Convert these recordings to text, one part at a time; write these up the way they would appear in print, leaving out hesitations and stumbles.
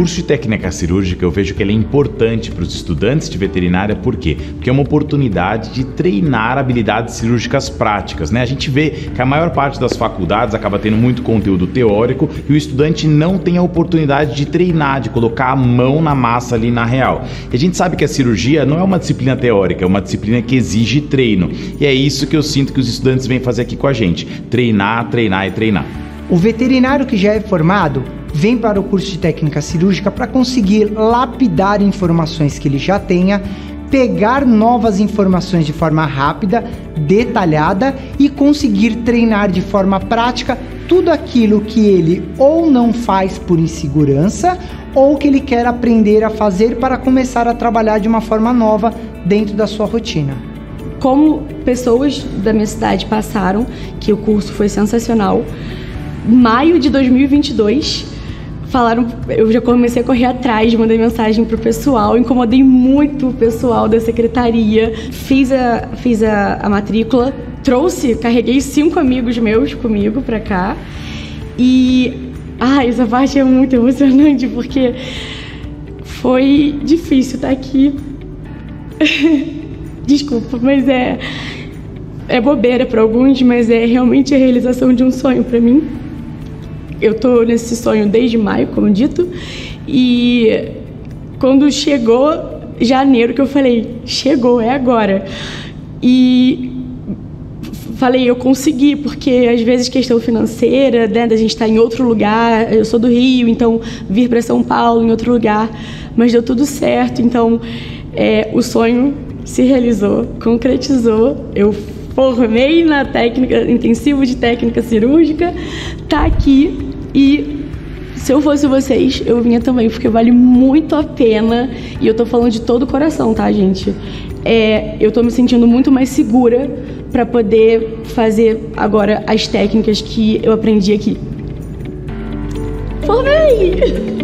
curso de técnica cirúrgica eu vejo que ele é importante para os estudantes de veterinária, por quê? Porque é uma oportunidade de treinar habilidades cirúrgicas práticas, né? A gente vê que a maior parte das faculdades acaba tendo muito conteúdo teórico e o estudante não tem a oportunidade de treinar, de colocar a mão na massa ali na real. E a gente sabe que a cirurgia não é uma disciplina teórica, é uma disciplina que exige treino. E é isso que eu sinto que os estudantes vêm fazer aqui com a gente: treinar, treinar e treinar. O veterinário que já é formado vem para o curso de técnica cirúrgica para conseguir lapidar informações que ele já tenha, pegar novas informações de forma rápida, detalhada e conseguir treinar de forma prática tudo aquilo que ele ou não faz por insegurança ou que ele quer aprender a fazer para começar a trabalhar de uma forma nova dentro da sua rotina. Como pessoas da minha cidade passaram, que o curso foi sensacional, maio de 2022, falaram, eu já comecei a correr atrás, mandei mensagem pro pessoal, incomodei muito o pessoal da secretaria, fiz a matrícula, carreguei 5 amigos meus comigo pra cá e essa parte é muito emocionante porque foi difícil estar aqui. Desculpa, mas é bobeira para alguns, mas é realmente a realização de um sonho para mim. Eu tô nesse sonho desde maio, como dito, e quando chegou janeiro que eu falei, chegou, é agora. E falei, eu consegui, porque às vezes questão financeira, né, da gente estar em outro lugar, eu sou do Rio, então vir para São Paulo, em outro lugar, mas deu tudo certo, então o sonho se realizou, concretizou, eu formei na técnica intensivo de técnica cirúrgica, tá aqui. E se eu fosse vocês, eu vinha também, porque vale muito a pena. E eu tô falando de todo o coração, tá, gente? Eu tô me sentindo muito mais segura para poder fazer agora as técnicas que eu aprendi aqui. Formei!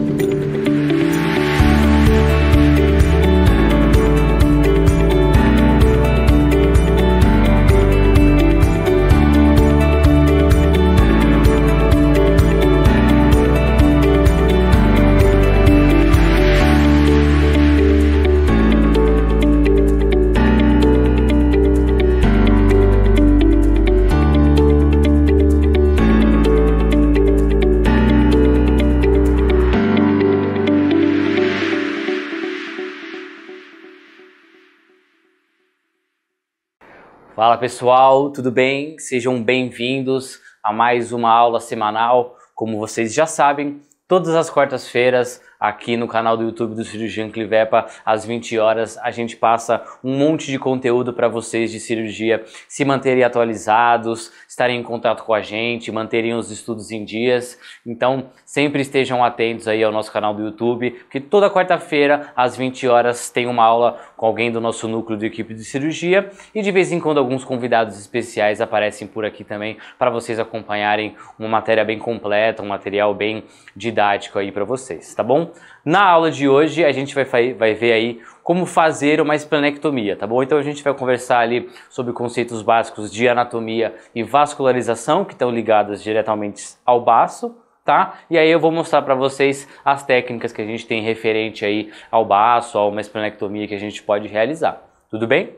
Fala pessoal, tudo bem? Sejam bem-vindos a mais uma aula semanal. Como vocês já sabem, todas as quartas-feiras aqui no canal do YouTube do Cirurgião Clivepa, às 20 horas, a gente passa um monte de conteúdo para vocês de cirurgia se manterem atualizados, estarem em contato com a gente, manterem os estudos em dias. Então, sempre estejam atentos aí ao nosso canal do YouTube, porque toda quarta-feira, às 20 horas, tem uma aula com alguém do nosso núcleo de equipe de cirurgia e de vez em quando alguns convidados especiais aparecem por aqui também para vocês acompanharem uma matéria bem completa, um material bem didático aí para vocês, tá bom? Na aula de hoje a gente vai ver aí como fazer uma esplenectomia, tá bom? Então a gente vai conversar ali sobre conceitos básicos de anatomia e vascularização que estão ligadas diretamente ao baço, tá? E aí eu vou mostrar para vocês as técnicas que a gente tem referente aí ao baço, a uma esplenectomia que a gente pode realizar. Tudo bem?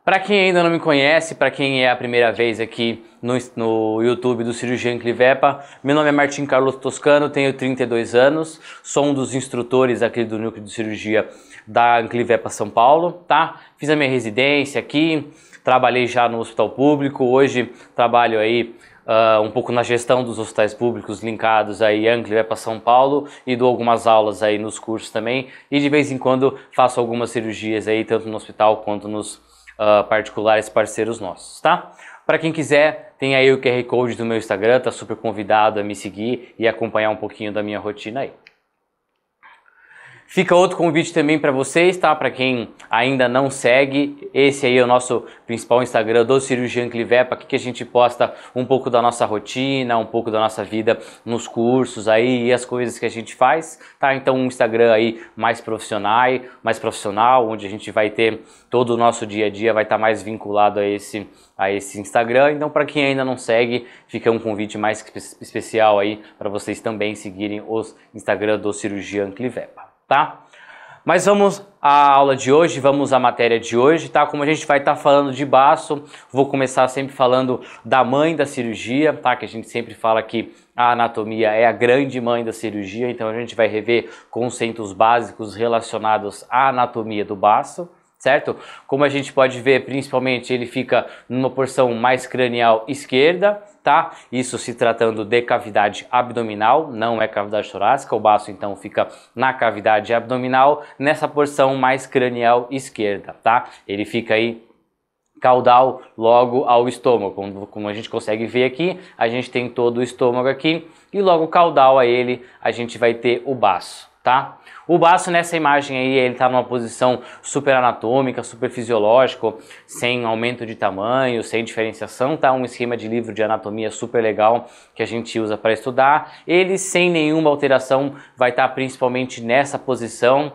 Para quem ainda não me conhece, para quem é a primeira vez aqui no YouTube do Cirurgião Clivepa, meu nome é Martim Carlos Toscano, tenho 32 anos, sou um dos instrutores aqui do núcleo de cirurgia da Clivepa São Paulo, tá? Fiz a minha residência aqui, trabalhei já no hospital público, hoje trabalho aí um pouco na gestão dos hospitais públicos linkados aí à Clivepa São Paulo e dou algumas aulas aí nos cursos também e de vez em quando faço algumas cirurgias aí tanto no hospital quanto nos particulares parceiros nossos, tá? Para quem quiser, tem aí o QR Code do meu Instagram, tá super convidado a me seguir e acompanhar um pouquinho da minha rotina aí. Fica outro convite também para vocês, tá? Para quem ainda não segue, esse aí é o nosso principal Instagram do Cirurgião Clivepa, aqui que a gente posta um pouco da nossa rotina, um pouco da nossa vida nos cursos aí e as coisas que a gente faz, tá? Então um Instagram aí mais profissional, onde a gente vai ter todo o nosso dia a dia, vai estar mais vinculado a esse Instagram. Então para quem ainda não segue, fica um convite mais especial aí para vocês também seguirem os Instagram do Cirurgião Clivepa. Tá? Mas vamos à aula de hoje, vamos à matéria de hoje, tá? Como a gente vai estar falando de baço, vou começar sempre falando da mãe da cirurgia, tá? Que a gente sempre fala que a anatomia é a grande mãe da cirurgia, então a gente vai rever conceitos básicos relacionados à anatomia do baço, certo? Como a gente pode ver, principalmente ele fica numa porção mais cranial esquerda, tá? Isso se tratando de cavidade abdominal, não é cavidade torácica, o baço então fica na cavidade abdominal, nessa porção mais cranial esquerda, tá? Ele fica aí caudal logo ao estômago, como a gente consegue ver aqui, a gente tem todo o estômago aqui e logo caudal a ele a gente vai ter o baço, tá? O baço nessa imagem aí, ele está numa posição super anatômica, super fisiológico, sem aumento de tamanho, sem diferenciação, tá? Um esquema de livro de anatomia super legal que a gente usa para estudar. Ele sem nenhuma alteração vai estar principalmente nessa posição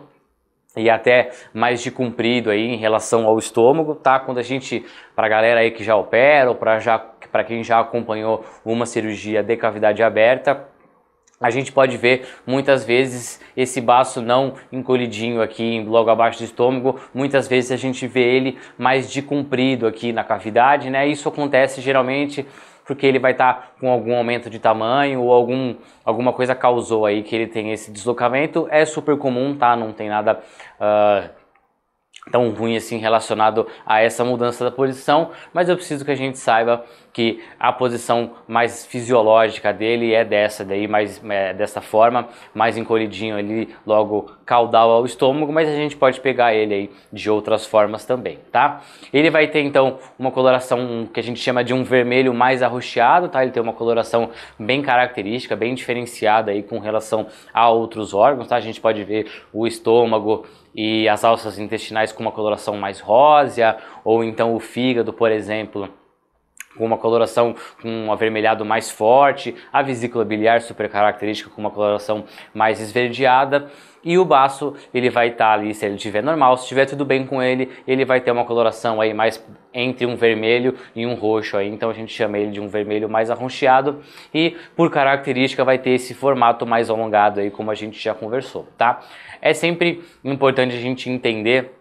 e até mais de comprido aí em relação ao estômago, tá? Quando a gente, pra galera aí que já opera ou para quem já acompanhou uma cirurgia de cavidade aberta, a gente pode ver muitas vezes esse baço não encolhidinho aqui logo abaixo do estômago, muitas vezes a gente vê ele mais de comprido aqui na cavidade, né? Isso acontece geralmente porque ele vai estar com algum aumento de tamanho ou alguma coisa causou aí que ele tem esse deslocamento. É super comum, tá? Não tem nada tão ruim assim relacionado a essa mudança da posição, mas eu preciso que a gente saiba que a posição mais fisiológica dele é dessa daí, dessa forma, mais encolhidinho ali, logo caudal ao estômago, mas a gente pode pegar ele aí de outras formas também, tá? Ele vai ter então uma coloração que a gente chama de um vermelho mais arroxeado, tá? Ele tem uma coloração bem característica, bem diferenciada aí com relação a outros órgãos, tá? A gente pode ver o estômago e as alças intestinais com uma coloração mais rósea, ou então o fígado, por exemplo, com uma coloração com um avermelhado mais forte, a vesícula biliar super característica com uma coloração mais esverdeada, e o baço ele vai estar ali, se ele estiver normal, se estiver tudo bem com ele, ele vai ter uma coloração aí mais entre um vermelho e um roxo aí, então a gente chama ele de um vermelho mais arroxeado e por característica vai ter esse formato mais alongado aí, como a gente já conversou, tá? É sempre importante a gente entender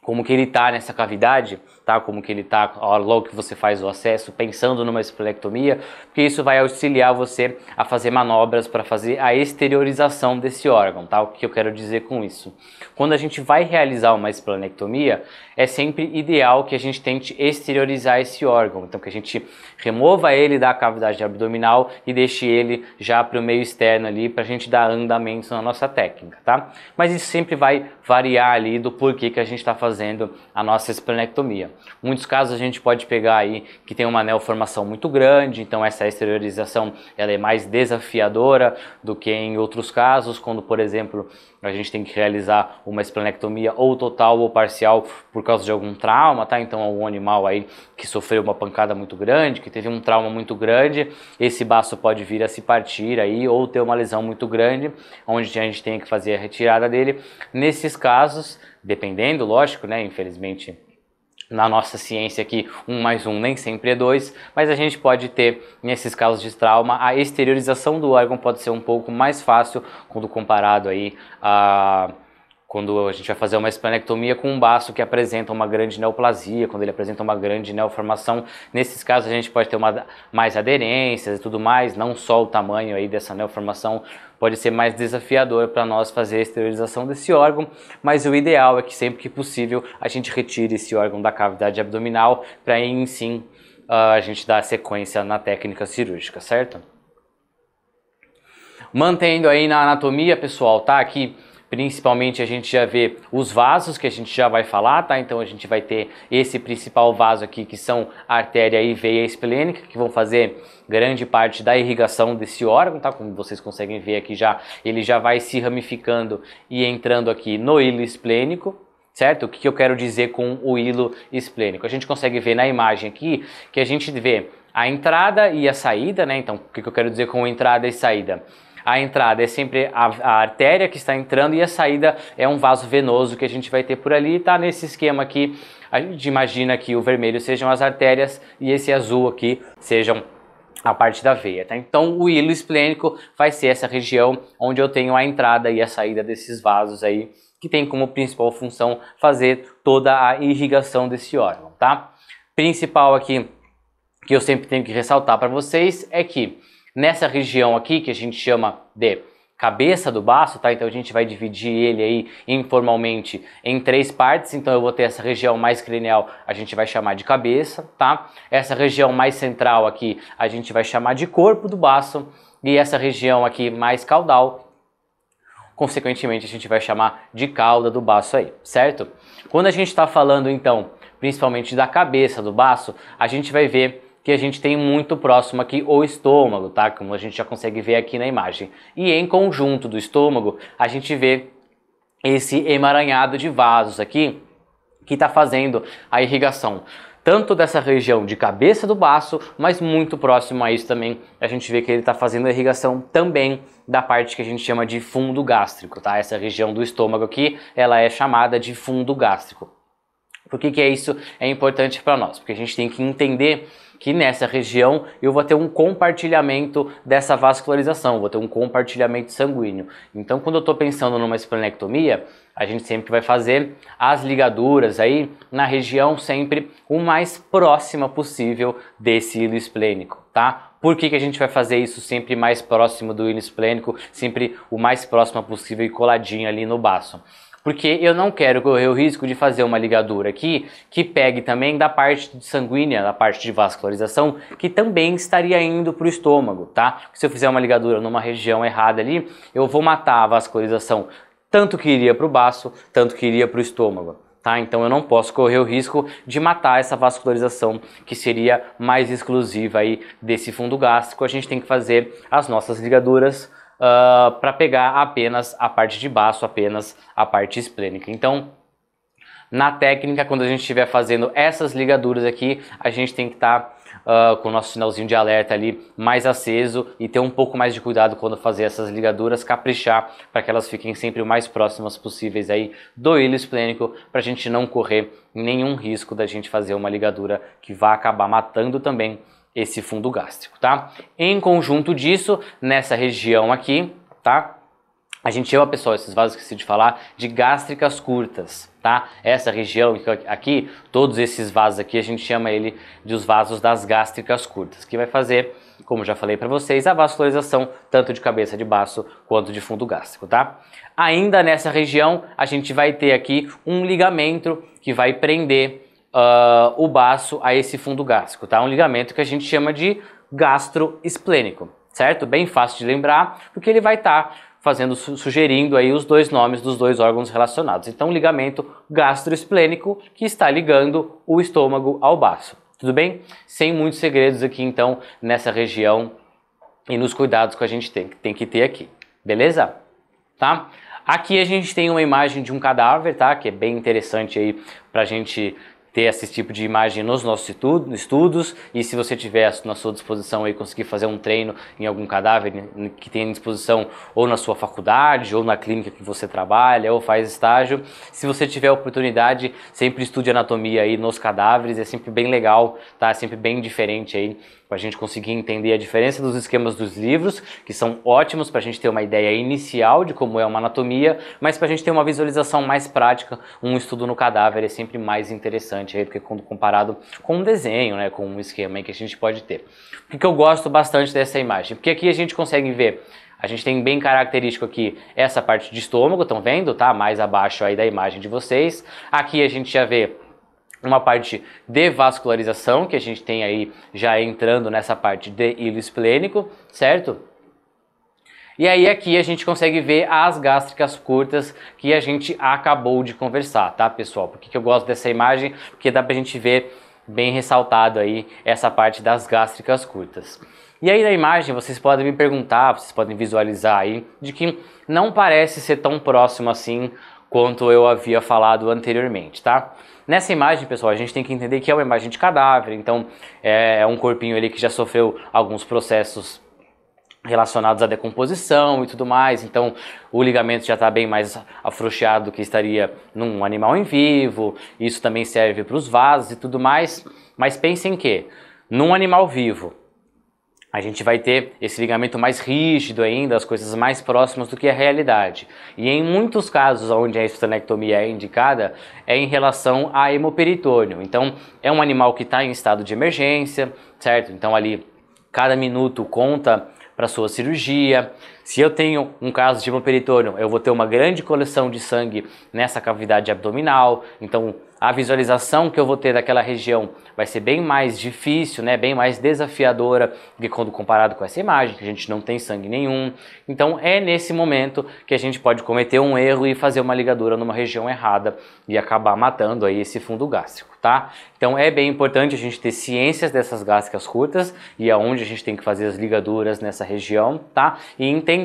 como que ele está nessa cavidade, tá? Como que ele está logo que você faz o acesso, pensando numa esplenectomia, porque isso vai auxiliar você a fazer manobras para fazer a exteriorização desse órgão, tá? O que eu quero dizer com isso? Quando a gente vai realizar uma esplenectomia, é sempre ideal que a gente tente exteriorizar esse órgão, então que a gente remova ele da cavidade abdominal e deixe ele já para o meio externo ali, para a gente dar andamento na nossa técnica, tá? Mas isso sempre vai variar ali do porquê que a gente está fazendo a nossa esplenectomia. Muitos casos a gente pode pegar aí que tem uma neoformação muito grande, então essa exteriorização ela é mais desafiadora do que em outros casos, quando por exemplo a gente tem que realizar uma esplenectomia ou total ou parcial por causa de algum trauma, tá? Então algum animal aí que sofreu uma pancada muito grande, que teve um trauma muito grande, esse baço pode vir a se partir aí ou ter uma lesão muito grande, onde a gente tem que fazer a retirada dele. Nesses casos, dependendo, lógico, né? Infelizmente, na nossa ciência aqui, 1 mais 1 nem sempre é 2, mas a gente pode ter, nesses casos de trauma, a exteriorização do órgão pode ser um pouco mais fácil quando comparado aí a quando a gente vai fazer uma esplenectomia com um baço que apresenta uma grande neoplasia, quando ele apresenta uma grande neoformação. Nesses casos a gente pode ter mais aderências e tudo mais, não só o tamanho aí dessa neoformação pode ser mais desafiador para nós fazer a esterilização desse órgão, mas o ideal é que sempre que possível a gente retire esse órgão da cavidade abdominal para aí sim a gente dar sequência na técnica cirúrgica, certo? Mantendo aí na anatomia, pessoal, tá? Aqui principalmente a gente já vê os vasos que a gente já vai falar, tá? Então a gente vai ter esse principal vaso aqui, que são a artéria e veia esplênica, que vão fazer grande parte da irrigação desse órgão, tá? Como vocês conseguem ver aqui já, ele já vai se ramificando e entrando aqui no hilo esplênico, certo? O que eu quero dizer com o hilo esplênico? A gente consegue ver na imagem aqui que a gente vê a entrada e a saída, né? Então, o que eu quero dizer com entrada e saída? A entrada é sempre a artéria que está entrando e a saída é um vaso venoso que a gente vai ter por ali, tá? Nesse esquema aqui, a gente imagina que o vermelho sejam as artérias e esse azul aqui sejam a parte da veia, tá? Então o hilo esplênico vai ser essa região onde eu tenho a entrada e a saída desses vasos aí, que tem como principal função fazer toda a irrigação desse órgão, tá? Principal aqui que eu sempre tenho que ressaltar para vocês é que nessa região aqui, que a gente chama de cabeça do baço, tá? Então a gente vai dividir ele aí informalmente em 3 partes. Então eu vou ter essa região mais cranial, a gente vai chamar de cabeça, tá? Essa região mais central aqui, a gente vai chamar de corpo do baço. E essa região aqui mais caudal, consequentemente a gente vai chamar de cauda do baço aí, certo? Quando a gente está falando então, principalmente da cabeça do baço, a gente vai ver que a gente tem muito próximo aqui o estômago, tá? Como a gente já consegue ver aqui na imagem. E em conjunto do estômago, a gente vê esse emaranhado de vasos aqui, que está fazendo a irrigação tanto dessa região de cabeça do baço, mas muito próximo a isso também, a gente vê que ele está fazendo a irrigação também da parte que a gente chama de fundo gástrico, tá? Essa região do estômago aqui, ela é chamada de fundo gástrico. Por que é isso é importante para nós? Porque a gente tem que entender que nessa região eu vou ter um compartilhamento dessa vascularização, vou ter um compartilhamento sanguíneo. Então, quando eu estou pensando numa esplenectomia, a gente sempre vai fazer as ligaduras aí na região sempre o mais próxima possível desse hilo esplênico, tá? Por que a gente vai fazer isso sempre mais próximo do hilo esplênico, sempre o mais próximo possível e coladinho ali no baço? Porque eu não quero correr o risco de fazer uma ligadura aqui que pegue também da parte sanguínea, da parte de vascularização, que também estaria indo para o estômago, tá? Se eu fizer uma ligadura numa região errada ali, eu vou matar a vascularização, tanto que iria para o baço, tanto que iria para o estômago, tá? Então eu não posso correr o risco de matar essa vascularização que seria mais exclusiva aí desse fundo gástrico. A gente tem que fazer as nossas ligaduras para pegar apenas a parte de baço, apenas a parte esplênica. Então, na técnica, quando a gente estiver fazendo essas ligaduras aqui, a gente tem que estar com o nosso sinalzinho de alerta ali mais aceso e ter um pouco mais de cuidado quando fazer essas ligaduras, caprichar para que elas fiquem sempre o mais próximas possíveis aí do hilo esplênico, para a gente não correr nenhum risco da gente fazer uma ligadura que vá acabar matando também esse fundo gástrico, tá? Em conjunto disso, nessa região aqui, tá? A gente chama, pessoal, esses vasos que esqueci de falar, de gástricas curtas, tá? Essa região aqui, todos esses vasos aqui, a gente chama ele de os vasos das gástricas curtas, que vai fazer, como já falei para vocês, a vascularização tanto de cabeça de baço quanto de fundo gástrico, tá? Ainda nessa região, a gente vai ter aqui um ligamento que vai prender o baço a esse fundo gástrico, tá? Um ligamento que a gente chama de gastroesplênico, certo? Bem fácil de lembrar, porque ele vai estar sugerindo aí os dois nomes dos dois órgãos relacionados. Então, ligamento gastroesplênico que está ligando o estômago ao baço. Tudo bem? Sem muitos segredos aqui, então, nessa região e nos cuidados que a gente tem que ter aqui. Beleza? Tá? Aqui a gente tem uma imagem de um cadáver, tá? Que é bem interessante aí pra gente ter esse tipo de imagem nos nossos estudos, e se você tiver na sua disposição aí conseguir fazer um treino em algum cadáver que tenha em disposição ou na sua faculdade ou na clínica que você trabalha ou faz estágio, se você tiver oportunidade, sempre estude anatomia aí nos cadáveres, é sempre bem legal, tá? É sempre bem diferente aí para a gente conseguir entender a diferença dos esquemas dos livros, que são ótimos para a gente ter uma ideia inicial de como é uma anatomia, mas para a gente ter uma visualização mais prática, um estudo no cadáver é sempre mais interessante aí, porque quando comparado com um desenho, né, com um esquema aí que a gente pode ter. Por que eu gosto bastante dessa imagem? Porque aqui a gente consegue ver, a gente tem bem característico aqui essa parte de estômago, estão vendo, tá? Mais abaixo aí da imagem de vocês. Aqui a gente já vê uma parte de vascularização, que a gente tem aí já entrando nessa parte de hilo esplênico, certo? E aí aqui a gente consegue ver as gástricas curtas que a gente acabou de conversar, tá, pessoal? Por que eu gosto dessa imagem? Porque dá pra gente ver bem ressaltado aí essa parte das gástricas curtas. E aí na imagem vocês podem me perguntar, vocês podem visualizar aí, de que não parece ser tão próximo assim quanto eu havia falado anteriormente, tá? Nessa imagem, pessoal, a gente tem que entender que é uma imagem de cadáver, então é um corpinho ali que já sofreu alguns processos relacionados à decomposição e tudo mais, então o ligamento já está bem mais afrouxado do que estaria num animal em vivo, isso também serve para os vasos e tudo mais, mas pensem que num animal vivo a gente vai ter esse ligamento mais rígido ainda, as coisas mais próximas do que a realidade. E em muitos casos onde a estenectomia é indicada, é em relação a hemoperitônio. Então é um animal que está em estado de emergência, certo? Então ali cada minuto conta para sua cirurgia. Se eu tenho um caso de hemoperitônio, eu vou ter uma grande coleção de sangue nessa cavidade abdominal, então a visualização que eu vou ter daquela região vai ser bem mais difícil, né, bem mais desafiadora do que quando comparado com essa imagem, que a gente não tem sangue nenhum. Então é nesse momento que a gente pode cometer um erro e fazer uma ligadura numa região errada e acabar matando aí esse fundo gástrico, tá? Então é bem importante a gente ter ciências dessas gástricas curtas e aonde a gente tem que fazer as ligaduras nessa região, tá? E entender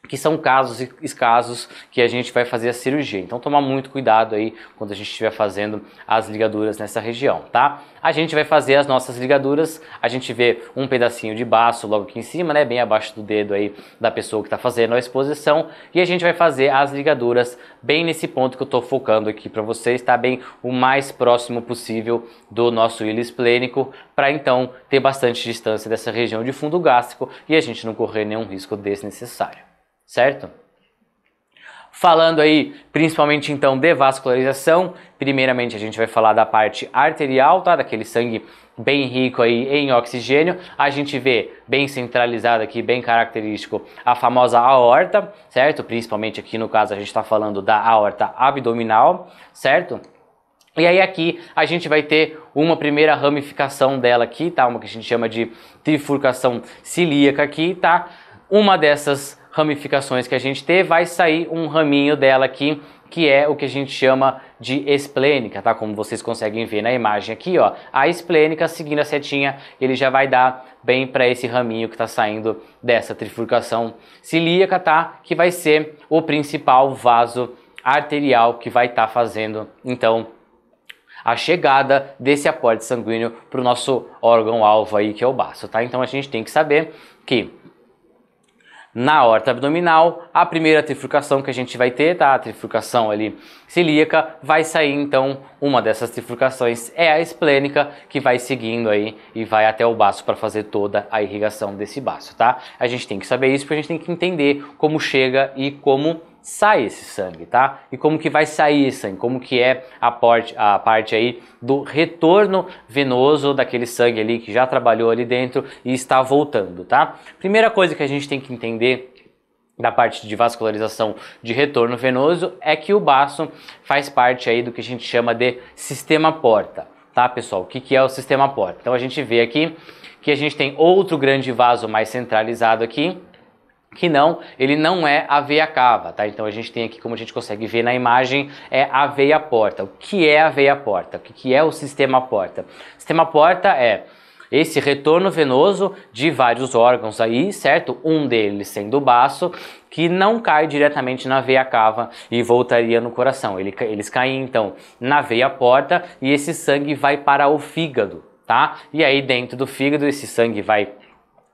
que são casos escassos que a gente vai fazer a cirurgia. Então tomar muito cuidado aí quando a gente estiver fazendo as ligaduras nessa região, tá? A gente vai fazer as nossas ligaduras, a gente vê um pedacinho de baço logo aqui em cima, né, bem abaixo do dedo aí da pessoa que está fazendo a exposição, e a gente vai fazer as ligaduras bem nesse ponto que eu estou focando aqui para vocês, tá? Bem o mais próximo possível do nosso hilo esplênico, para então ter bastante distância dessa região de fundo gástrico e a gente não correr nenhum risco desnecessário. Certo? Falando aí principalmente então de vascularização, primeiramente a gente vai falar da parte arterial, tá? Daquele sangue bem rico aí em oxigênio. A gente vê bem centralizado aqui, bem característico, a famosa aorta, certo? Principalmente aqui no caso a gente está falando da aorta abdominal, certo? E aí aqui a gente vai ter uma primeira ramificação dela aqui, tá? Uma que a gente chama de trifurcação cilíaca aqui, tá? Uma dessas ramificações que a gente ter, vai sair um raminho dela aqui, que é o que a gente chama de esplênica, tá? Como vocês conseguem ver na imagem aqui, ó, a esplênica, seguindo a setinha, ele já vai dar bem para esse raminho que está saindo dessa trifurcação cilíaca, tá? Que vai ser o principal vaso arterial que vai estar fazendo, então, a chegada desse aporte sanguíneo para o nosso órgão-alvo aí, que é o baço, tá? Então a gente tem que saber que na aorta abdominal, a primeira trifurcação que a gente vai ter, tá? A trifurcação ali cilíaca, vai sair então uma dessas trifurcações é a esplênica, que vai seguindo aí e vai até o baço para fazer toda a irrigação desse baço, tá? A gente tem que saber isso porque a gente tem que entender como chega e como sai esse sangue, tá? E como que vai sair esse sangue, como que é a parte aí do retorno venoso daquele sangue ali que já trabalhou ali dentro e está voltando, tá? Primeira coisa que a gente tem que entender da parte de vascularização de retorno venoso é que o baço faz parte aí do que a gente chama de sistema porta, tá, pessoal? O que é o sistema porta? Então a gente vê aqui que a gente tem outro grande vaso mais centralizado aqui, que ele não é a veia cava, tá? Então a gente tem aqui, como a gente consegue ver na imagem, é a veia porta. O que é a veia porta? O que é o sistema porta? O sistema porta é esse retorno venoso de vários órgãos aí, certo? Um deles sendo o baço, que não cai diretamente na veia cava e voltaria no coração. Eles caem então na veia porta e esse sangue vai para o fígado, tá? E aí dentro do fígado esse sangue vai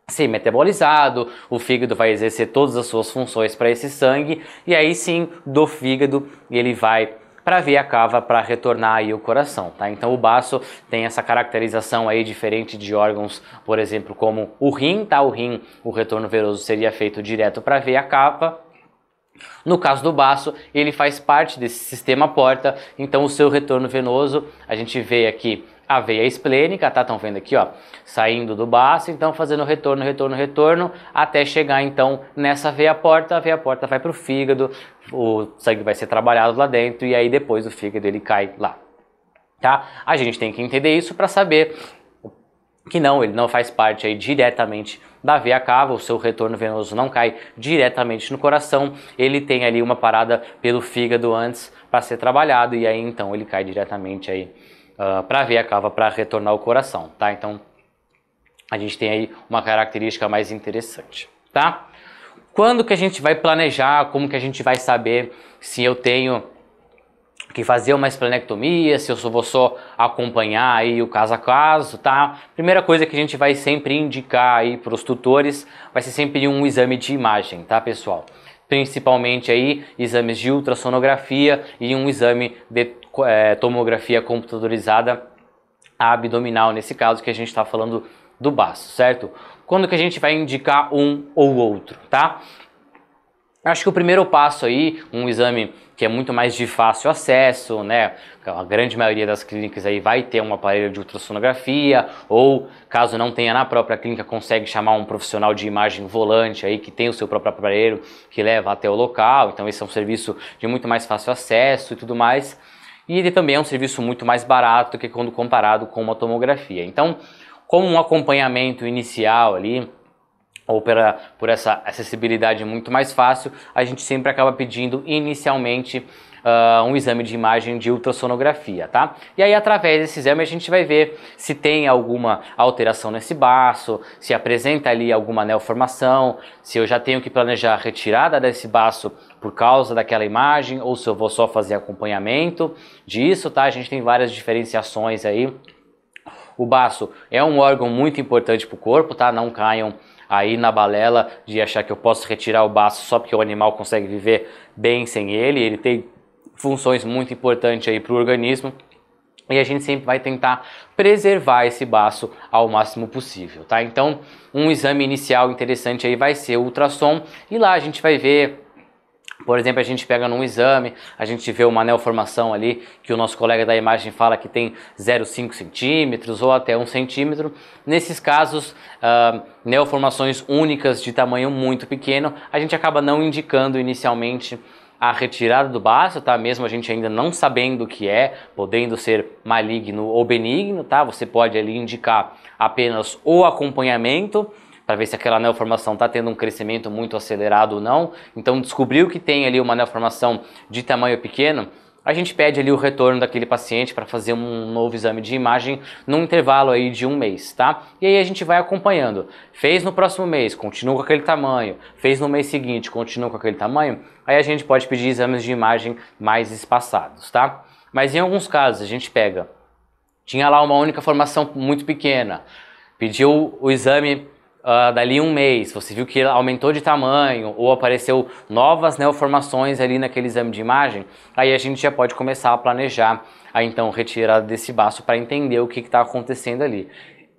ser metabolizado, o fígado vai exercer todas as suas funções para esse sangue e aí sim do fígado ele vai para a veia cava para retornar aí o coração, tá? Então o baço tem essa caracterização aí diferente de órgãos, por exemplo, como o rim, tá? O rim, o retorno venoso seria feito direto para a veia cava. No caso do baço, ele faz parte desse sistema porta, então o seu retorno venoso, a gente vê aqui a veia esplênica, tá? Estão vendo aqui, ó, saindo do baço, então fazendo retorno, até chegar então nessa veia porta, a veia porta vai para o fígado, o sangue vai ser trabalhado lá dentro e aí depois o fígado ele cai lá, tá? A gente tem que entender isso para saber que não, ele não faz parte aí diretamente da veia cava, o seu retorno venoso não cai diretamente no coração, ele tem ali uma parada pelo fígado antes para ser trabalhado e aí então ele cai diretamente aí para a veia cava para retornar ao coração, tá? Então a gente tem aí uma característica mais interessante, tá? Quando que a gente vai planejar, como que a gente vai saber se eu tenho que fazer uma esplenectomia, se eu vou só acompanhar aí o caso a caso, tá? Primeira coisa que a gente vai sempre indicar aí para os tutores vai ser sempre um exame de imagem, tá, pessoal? Principalmente aí exames de ultrassonografia e um exame de tomografia computadorizada abdominal, nesse caso que a gente está falando do baço, certo? Quando que a gente vai indicar um ou outro, tá? Acho que o primeiro passo aí, um exame que é muito mais de fácil acesso, né? A grande maioria das clínicas aí vai ter um aparelho de ultrassonografia, ou caso não tenha na própria clínica, consegue chamar um profissional de imagem volante aí que tem o seu próprio aparelho que leva até o local. Então esse é um serviço de muito mais fácil acesso e tudo mais. E ele também é um serviço muito mais barato do que quando comparado com uma tomografia. Então, como um acompanhamento inicial ali, ou por essa acessibilidade muito mais fácil, a gente sempre acaba pedindo inicialmente um exame de imagem de ultrassonografia, tá? E aí através desse exame a gente vai ver se tem alguma alteração nesse baço, se apresenta ali alguma neoformação, se eu já tenho que planejar a retirada desse baço por causa daquela imagem, ou se eu vou só fazer acompanhamento disso, tá? A gente tem várias diferenciações aí. O baço é um órgão muito importante para o corpo, tá? Não caiam aí na balela de achar que eu posso retirar o baço só porque o animal consegue viver bem sem ele. Ele tem funções muito importantes aí para o organismo e a gente sempre vai tentar preservar esse baço ao máximo possível, tá? Então, um exame inicial interessante aí vai ser o ultrassom e lá a gente vai ver. Por exemplo, a gente pega num exame, a gente vê uma neoformação ali que o nosso colega da imagem fala que tem 0,5 centímetros ou até 1 centímetro. Nesses casos, neoformações únicas de tamanho muito pequeno, a gente acaba não indicando inicialmente a retirada do baço, tá? Mesmo a gente ainda não sabendo o que é, podendo ser maligno ou benigno, tá? Você pode ali indicar apenas o acompanhamento, para ver se aquela neoformação está tendo um crescimento muito acelerado ou não. Então descobriu que tem ali uma neoformação de tamanho pequeno, a gente pede ali o retorno daquele paciente para fazer um novo exame de imagem num intervalo aí de 1 mês, tá? E aí a gente vai acompanhando. Fez no próximo mês, continua com aquele tamanho. Fez no mês seguinte, continua com aquele tamanho. Aí a gente pode pedir exames de imagem mais espaçados, tá? Mas em alguns casos a gente pega, tinha lá uma única formação muito pequena, pediu o exame dali 1 mês, você viu que aumentou de tamanho ou apareceu novas neoformações ali naquele exame de imagem, aí a gente já pode começar a planejar a então retirada desse baço para entender o que está acontecendo ali.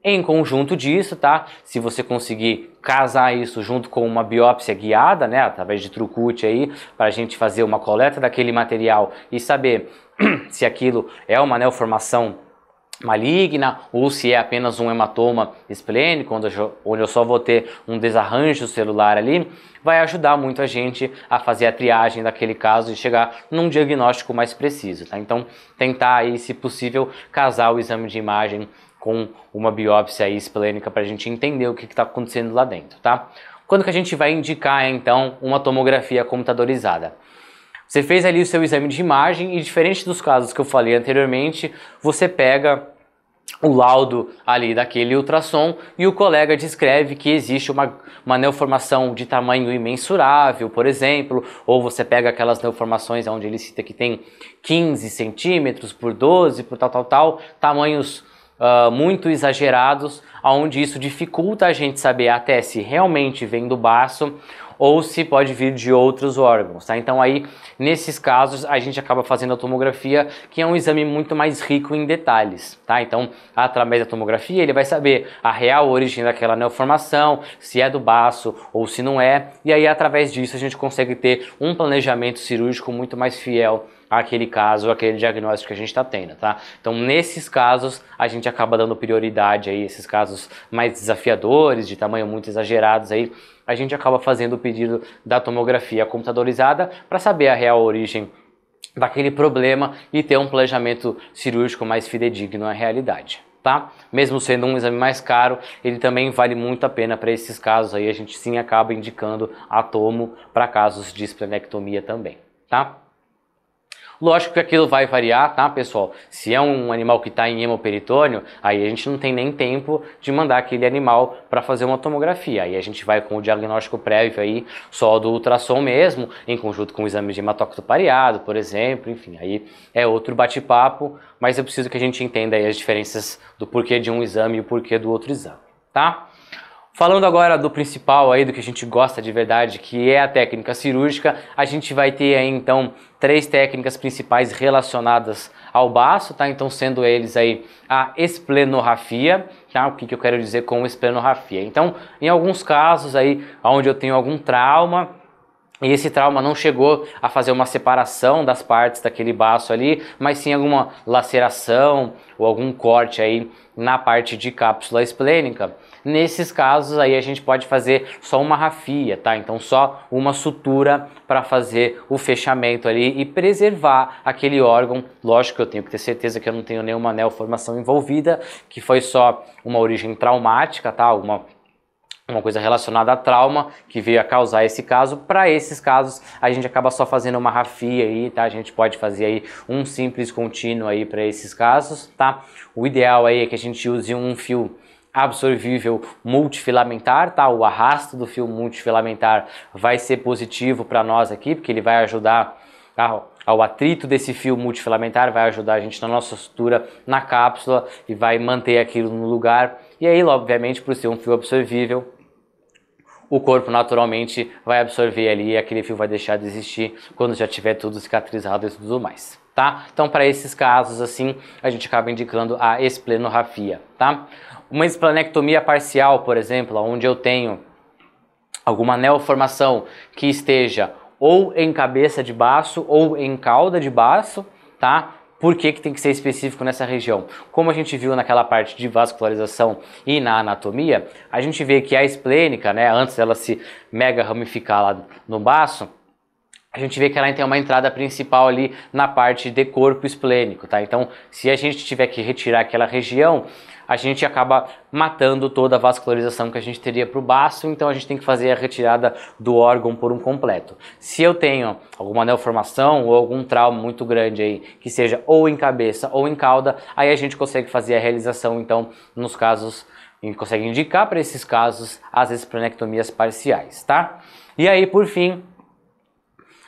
Em conjunto disso, tá? Se você conseguir casar isso junto com uma biópsia guiada, né, através de Trucut aí, para a gente fazer uma coleta daquele material e saber se aquilo é uma neoformação maligna ou se é apenas um hematoma esplênico, onde eu só vou ter um desarranjo celular ali, vai ajudar muito a gente a fazer a triagem daquele caso e chegar num diagnóstico mais preciso, tá? Então, tentar aí, se possível, casar o exame de imagem com uma biópsia aí esplênica para a gente entender o que está acontecendo lá dentro, tá? Quando que a gente vai indicar, então, uma tomografia computadorizada? Você fez ali o seu exame de imagem e, diferente dos casos que eu falei anteriormente, você pega o laudo ali daquele ultrassom e o colega descreve que existe uma neoformação de tamanho imensurável, por exemplo, ou você pega aquelas neoformações onde ele cita que tem 15 centímetros por 12, por tal, tamanhos muito exagerados, onde isso dificulta a gente saber até se realmente vem do baço ou se pode vir de outros órgãos, tá? Então aí, nesses casos, a gente acaba fazendo a tomografia, que é um exame muito mais rico em detalhes, tá? Então, através da tomografia, ele vai saber a real origem daquela neoformação, se é do baço ou se não é, e aí, através disso, a gente consegue ter um planejamento cirúrgico muito mais fiel àquele caso, àquele diagnóstico que a gente está tendo, tá? Então, nesses casos, a gente acaba dando prioridade aí, esses casos mais desafiadores, de tamanho muito exagerados aí, a gente acaba fazendo o pedido da tomografia computadorizada para saber a real origem daquele problema e ter um planejamento cirúrgico mais fidedigno à realidade. tá? Mesmo sendo um exame mais caro, ele também vale muito a pena para esses casos aí, a gente sim acaba indicando a tomo para casos de esplenectomia também, tá? Lógico que aquilo vai variar, tá, pessoal? Se é um animal que está em hemoperitônio, aí a gente não tem nem tempo de mandar aquele animal para fazer uma tomografia. Aí a gente vai com o diagnóstico prévio aí, só do ultrassom mesmo, em conjunto com o exame de hematócrito pareado, por exemplo, enfim, aí é outro bate-papo, mas eu preciso que a gente entenda aí as diferenças do porquê de um exame e o porquê do outro exame, tá? Falando agora do principal aí, do que a gente gosta de verdade, que é a técnica cirúrgica, a gente vai ter aí então 3 técnicas principais relacionadas ao baço, tá? Então sendo eles aí a esplenorrafia, tá? O que eu quero dizer com esplenorrafia? Então, em alguns casos aí, onde eu tenho algum trauma, e esse trauma não chegou a fazer uma separação das partes daquele baço ali, mas sim alguma laceração ou algum corte aí na parte de cápsula esplênica. Nesses casos aí a gente pode fazer só uma rafia, tá? Então só uma sutura para fazer o fechamento ali e preservar aquele órgão. Lógico que eu tenho que ter certeza que eu não tenho nenhuma neoformação envolvida, que foi só uma origem traumática, tá? Uma coisa relacionada a trauma que veio a causar esse caso. Para esses casos a gente acaba só fazendo uma rafia aí, tá? A gente pode fazer aí um simples contínuo aí para esses casos, tá? O ideal aí é que a gente use um fio absorvível multifilamentar, tá? O arrasto do fio multifilamentar vai ser positivo para nós aqui, porque ele vai ajudar ao atrito desse fio multifilamentar, vai ajudar a gente na nossa sutura na cápsula e vai manter aquilo no lugar. E aí, obviamente, por ser um fio absorvível, o corpo naturalmente vai absorver ali e aquele fio vai deixar de existir quando já tiver tudo cicatrizado e tudo mais, tá? Então, para esses casos, assim, a gente acaba indicando a esplenorrafia, tá? Uma esplenectomia parcial, por exemplo, onde eu tenho alguma neoformação que esteja ou em cabeça de baço ou em cauda de baço, tá? Por que tem que ser específico nessa região? Como a gente viu naquela parte de vascularização e na anatomia, a gente vê que a esplênica, né, antes dela se mega ramificar lá no baço, a gente vê que ela tem uma entrada principal ali na parte de corpo esplênico, tá? Então, se a gente tiver que retirar aquela região, a gente acaba matando toda a vascularização que a gente teria para o baço, então a gente tem que fazer a retirada do órgão por um completo. Se eu tenho alguma neoformação ou algum trauma muito grande aí, que seja ou em cabeça ou em cauda, aí a gente consegue fazer a realização, então, nos casos, a gente consegue indicar para esses casos as esplenectomias parciais, tá? E aí, por fim,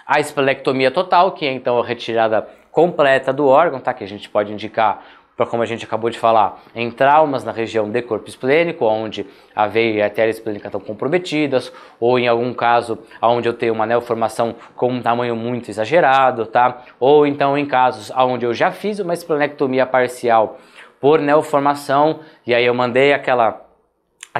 a esplenectomia total, que é então a retirada completa do órgão, tá? Que a gente pode indicar, para como a gente acabou de falar, em traumas na região de corpo esplênico, onde a veia e a artéria esplênica estão comprometidas, ou em algum caso onde eu tenho uma neoformação com um tamanho muito exagerado, tá? Ou então em casos onde eu já fiz uma esplenectomia parcial por neoformação, e aí eu mandei aquela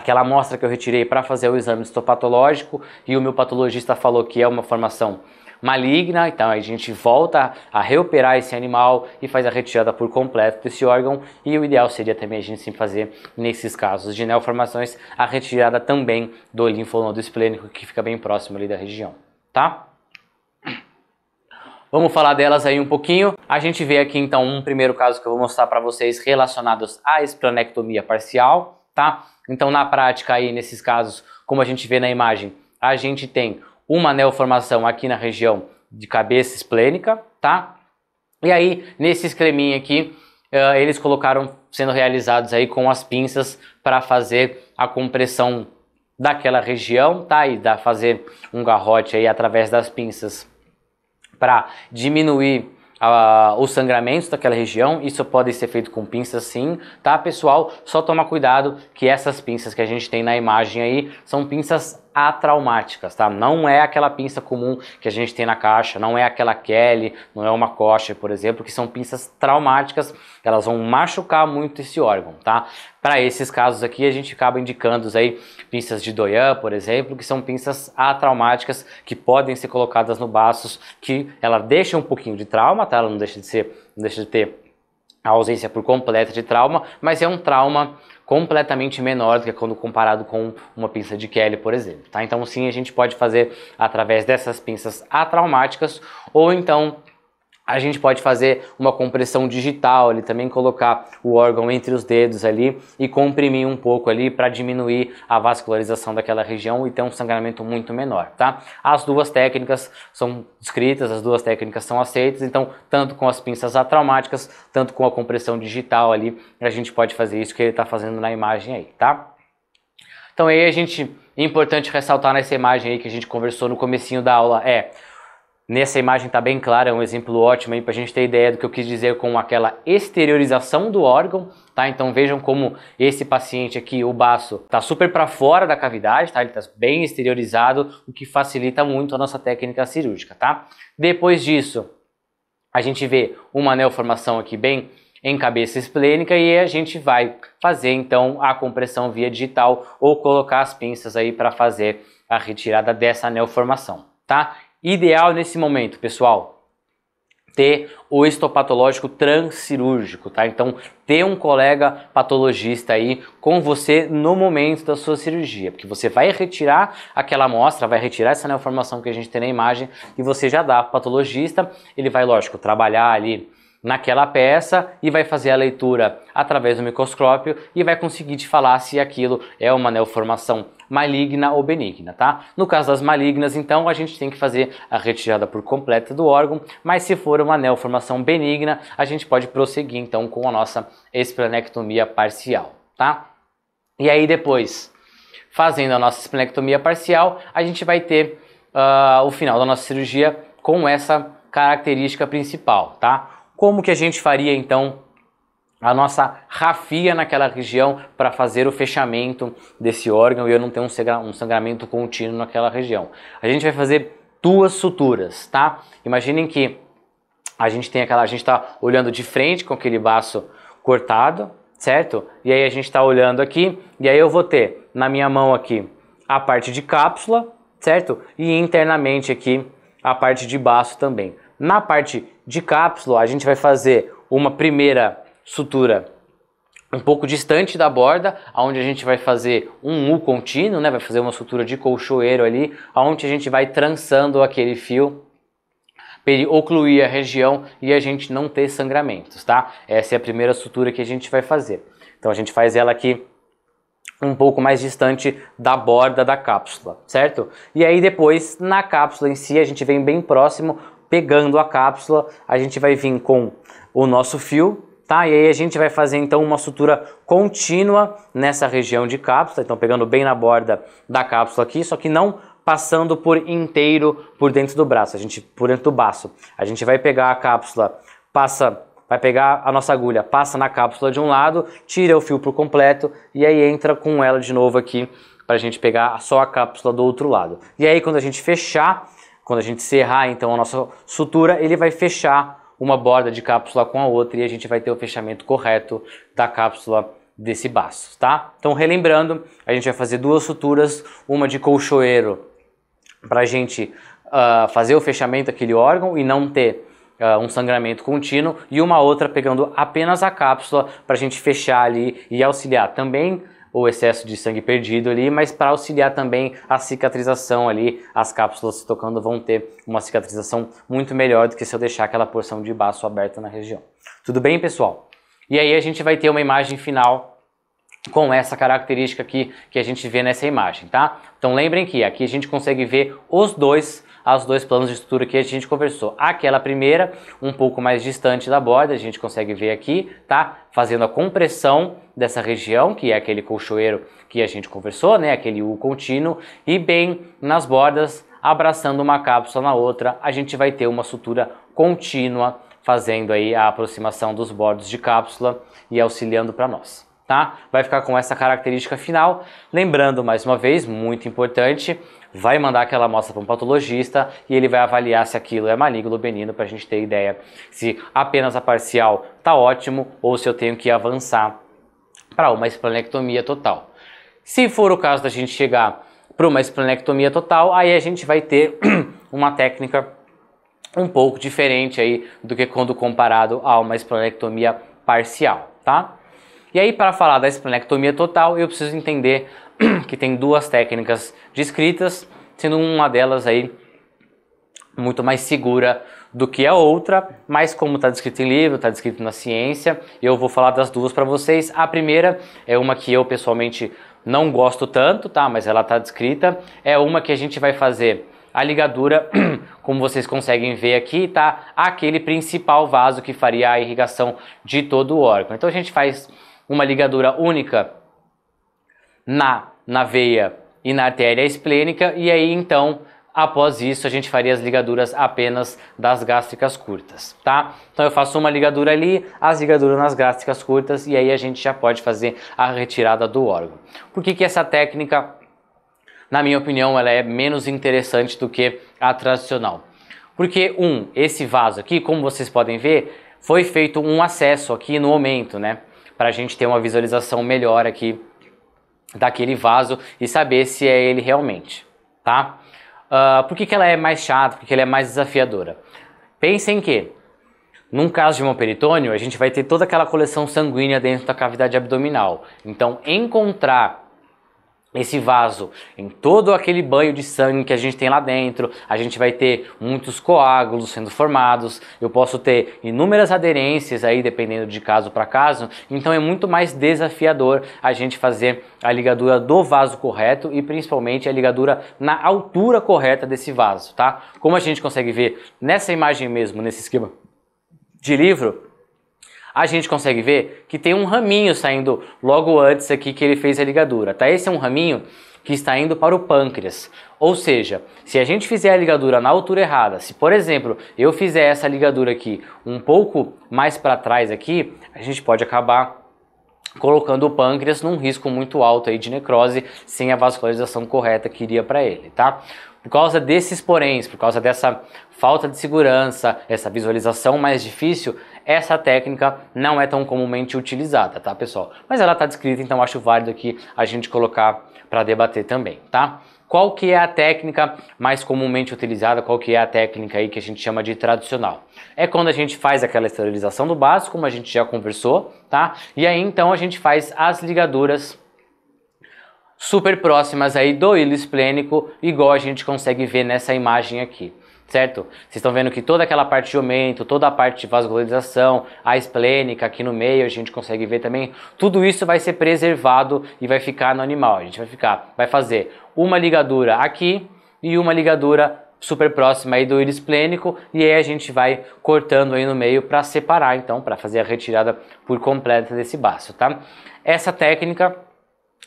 amostra que eu retirei para fazer o exame histopatológico, e o meu patologista falou que é uma formação maligna, então a gente volta a reoperar esse animal e faz a retirada por completo desse órgão, e o ideal seria também a gente sim fazer, nesses casos de neoformações, a retirada também do linfonodo esplênico, que fica bem próximo ali da região, tá? Vamos falar delas aí um pouquinho. A gente vê aqui então um primeiro caso que eu vou mostrar para vocês relacionados à esplenectomia parcial, tá? Então na prática aí, nesses casos, como a gente vê na imagem, a gente tem uma neoformação aqui na região de cabeça esplênica, tá? E aí, nesse esqueminha aqui, eles colocaram sendo realizados aí com as pinças para fazer a compressão daquela região, tá? E fazer um garrote aí através das pinças para diminuir os sangramentos daquela região. Isso pode ser feito com pinças sim, tá, pessoal? Só toma cuidado que essas pinças que a gente tem na imagem aí são pinças atraumáticas, tá? Não é aquela pinça comum que a gente tem na caixa, não é aquela Kelly, não é uma Kosher, por exemplo, que são pinças traumáticas, elas vão machucar muito esse órgão, tá? Para esses casos aqui a gente acaba indicando aí pinças de Doyan, por exemplo, que são pinças atraumáticas que podem ser colocadas no baço, que ela deixa um pouquinho de trauma, tá? Ela não deixa de ter a ausência por completa de trauma, mas é um trauma completamente menor do que quando comparado com uma pinça de Kelly, por exemplo, tá? Então sim, a gente pode fazer através dessas pinças atraumáticas, ou então A gente pode fazer uma compressão digital ali, também colocar o órgão entre os dedos ali e comprimir um pouco ali para diminuir a vascularização daquela região e ter um sangramento muito menor, tá? As duas técnicas são descritas, as duas técnicas são aceitas, então tanto com as pinças atraumáticas, tanto com a compressão digital ali, a gente pode fazer isso que ele está fazendo na imagem aí, tá? Então aí é importante ressaltar nessa imagem aí que a gente conversou no comecinho da aula, nessa imagem está bem clara, é um exemplo ótimo aí para a gente ter ideia do que eu quis dizer com aquela exteriorização do órgão, tá? Então vejam como esse paciente aqui, o baço, está super para fora da cavidade, tá? Ele está bem exteriorizado, o que facilita muito a nossa técnica cirúrgica, tá? Depois disso, a gente vê uma neoformação aqui bem em cabeça esplênica e a gente vai fazer então a compressão via digital ou colocar as pinças aí para fazer a retirada dessa neoformação, tá? Ideal nesse momento, pessoal, ter o histopatológico transcirúrgico, tá? Então, ter um colega patologista aí com você no momento da sua cirurgia, porque você vai retirar aquela amostra, vai retirar essa neoformação que a gente tem na imagem e você já dá para o patologista, ele vai, lógico, trabalhar ali naquela peça e vai fazer a leitura através do microscópio e vai conseguir te falar se aquilo é uma neoformação maligna ou benigna, tá? No caso das malignas, então, a gente tem que fazer a retirada por completa do órgão, mas se for uma neoformação benigna, a gente pode prosseguir, então, com a nossa esplenectomia parcial, tá? E aí depois, fazendo a nossa esplenectomia parcial, a gente vai ter o final da nossa cirurgia com essa característica principal, tá? Como que a gente faria, então, a nossa rafia naquela região para fazer o fechamento desse órgão e eu não ter um sangramento contínuo naquela região? A gente vai fazer duas suturas, tá? Imaginem que a gente está olhando de frente com aquele baço cortado, certo? E aí a gente está olhando aqui e aí eu vou ter na minha mão aqui a parte de cápsula, certo? E internamente aqui a parte de baço também. Na parte de cápsula, a gente vai fazer uma primeira sutura um pouco distante da borda, onde a gente vai fazer um U contínuo, né? Vai fazer uma sutura de colchoeiro ali, onde a gente vai trançando aquele fio, ocluir a região e a gente não ter sangramentos, tá? Essa é a primeira sutura que a gente vai fazer. Então a gente faz ela aqui um pouco mais distante da borda da cápsula, certo? E aí depois, na cápsula em si, a gente vem bem próximo, pegando a cápsula, a gente vai vir com o nosso fio, tá? E aí a gente vai fazer então uma sutura contínua nessa região de cápsula, então pegando bem na borda da cápsula aqui, só que não passando por inteiro por dentro do braço, por dentro do baço. A gente vai pegar a cápsula, vai pegar a nossa agulha, passa na cápsula de um lado, tira o fio por completo e aí entra com ela de novo aqui para a gente pegar só a cápsula do outro lado. E aí quando a gente fechar, quando a gente cerrar então a nossa sutura, ele vai fechar uma borda de cápsula com a outra e a gente vai ter o fechamento correto da cápsula desse baço, tá? Então relembrando, a gente vai fazer duas suturas, uma de colchoeiro para a gente fazer o fechamento daquele órgão e não ter um sangramento contínuo e uma outra pegando apenas a cápsula para a gente fechar ali e auxiliar também o excesso de sangue perdido ali, mas para auxiliar também a cicatrização ali, as cápsulas se tocando vão ter uma cicatrização muito melhor do que se eu deixar aquela porção de baço aberta na região. Tudo bem, pessoal? E aí a gente vai ter uma imagem final com essa característica aqui que a gente vê nessa imagem, tá? Então lembrem que aqui a gente consegue ver os dois planos de estrutura que a gente conversou. Aquela primeira, um pouco mais distante da borda, a gente consegue ver aqui, tá? Fazendo a compressão dessa região, que é aquele colchoeiro que a gente conversou, né? Aquele U contínuo, e bem nas bordas, abraçando uma cápsula na outra, a gente vai ter uma sutura contínua, fazendo aí a aproximação dos bordos de cápsula e auxiliando para nós. Tá? Vai ficar com essa característica final. Lembrando, mais uma vez, muito importante, vai mandar aquela amostra para um patologista e ele vai avaliar se aquilo é maligno ou benigno para a gente ter ideia se apenas a parcial está ótimo ou se eu tenho que avançar para uma esplenectomia total. Se for o caso da gente chegar para uma esplenectomia total, aí a gente vai ter uma técnica um pouco diferente aí do que quando comparado a uma esplenectomia parcial, tá? E aí, para falar da esplenectomia total, eu preciso entender que tem duas técnicas descritas, sendo uma delas aí muito mais segura do que a outra, mas como está descrito em livro, está descrito na ciência, eu vou falar das duas para vocês. A primeira é uma que eu pessoalmente não gosto tanto, tá? Mas ela está descrita. É uma que a gente vai fazer a ligadura, como vocês conseguem ver aqui, tá? Aquele principal vaso que faria a irrigação de todo o órgão. Então a gente faz uma ligadura única na veia e na artéria esplênica, e aí então, após isso, a gente faria as ligaduras apenas das gástricas curtas, tá? Então eu faço uma ligadura ali, as ligaduras nas gástricas curtas, e aí a gente já pode fazer a retirada do órgão. Por que que essa técnica, na minha opinião, ela é menos interessante do que a tradicional? Porque, esse vaso aqui, como vocês podem ver, foi feito um acesso aqui no momento, né? Para a gente ter uma visualização melhor aqui daquele vaso e saber se é ele realmente, tá? Por que ela é mais chata? Porque ela é mais desafiadora? Pensem que, num caso de uma peritônio, a gente vai ter toda aquela coleção sanguínea dentro da cavidade abdominal. Então, encontrar esse vaso em todo aquele banho de sangue que a gente tem lá dentro, a gente vai ter muitos coágulos sendo formados, eu posso ter inúmeras aderências aí, dependendo de caso para caso, então é muito mais desafiador a gente fazer a ligadura do vaso correto e principalmente a ligadura na altura correta desse vaso, tá? Como a gente consegue ver nessa imagem mesmo, nesse esquema de livro, a gente consegue ver que tem um raminho saindo logo antes aqui que ele fez a ligadura, tá? Esse é um raminho que está indo para o pâncreas. Ou seja, se a gente fizer a ligadura na altura errada, se por exemplo eu fizer essa ligadura aqui um pouco mais para trás aqui, a gente pode acabar colocando o pâncreas num risco muito alto aí de necrose sem a vascularização correta que iria para ele, tá? Por causa desses poréns, por causa dessa falta de segurança, essa visualização mais difícil, essa técnica não é tão comumente utilizada, tá, pessoal? Mas ela está descrita, então acho válido aqui a gente colocar para debater também, tá? Qual que é a técnica mais comumente utilizada, qual que é a técnica aí que a gente chama de tradicional? É quando a gente faz aquela esterilização do vaso, como a gente já conversou, tá? E aí então a gente faz as ligaduras super próximas aí do hilo esplênico, igual a gente consegue ver nessa imagem aqui, certo? Vocês estão vendo que toda aquela parte de aumento, toda a parte de vascularização, a esplênica aqui no meio, a gente consegue ver também, tudo isso vai ser preservado e vai ficar no animal. A gente vai fazer uma ligadura aqui e uma ligadura super próxima aí do hilo esplênico, e aí a gente vai cortando aí no meio para separar, então, para fazer a retirada por completa desse baço, tá? Essa técnica,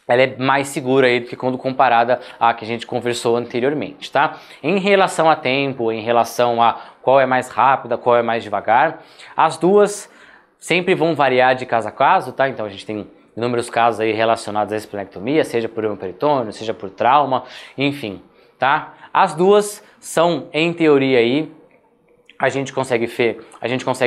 ela é mais segura aí do que quando comparada à que a gente conversou anteriormente, tá? Em relação a tempo, em relação a qual é mais rápida, qual é mais devagar, as duas sempre vão variar de caso a caso, tá? Então a gente tem inúmeros casos aí relacionados à esplenectomia, seja por peritônio, seja por trauma, enfim, tá? As duas são, em teoria aí, a gente consegue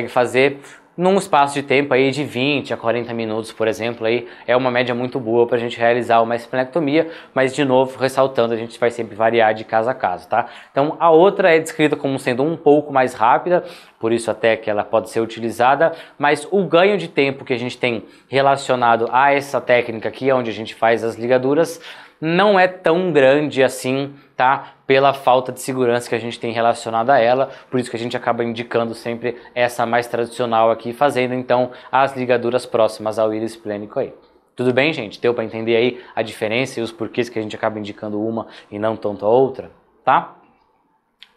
fazer num espaço de tempo aí de 20 a 40 minutos, por exemplo, aí é uma média muito boa para a gente realizar uma esplenectomia, mas de novo, ressaltando, a gente vai sempre variar de caso a caso, tá? Então a outra é descrita como sendo um pouco mais rápida, por isso até que ela pode ser utilizada, mas o ganho de tempo que a gente tem relacionado a essa técnica aqui, onde a gente faz as ligaduras, não é tão grande assim, tá? Pela falta de segurança que a gente tem relacionada a ela, por isso que a gente acaba indicando sempre essa mais tradicional aqui, fazendo então as ligaduras próximas ao hilo esplênico aí. Tudo bem, gente? Deu para entender aí a diferença e os porquês que a gente acaba indicando uma e não tanto a outra, tá?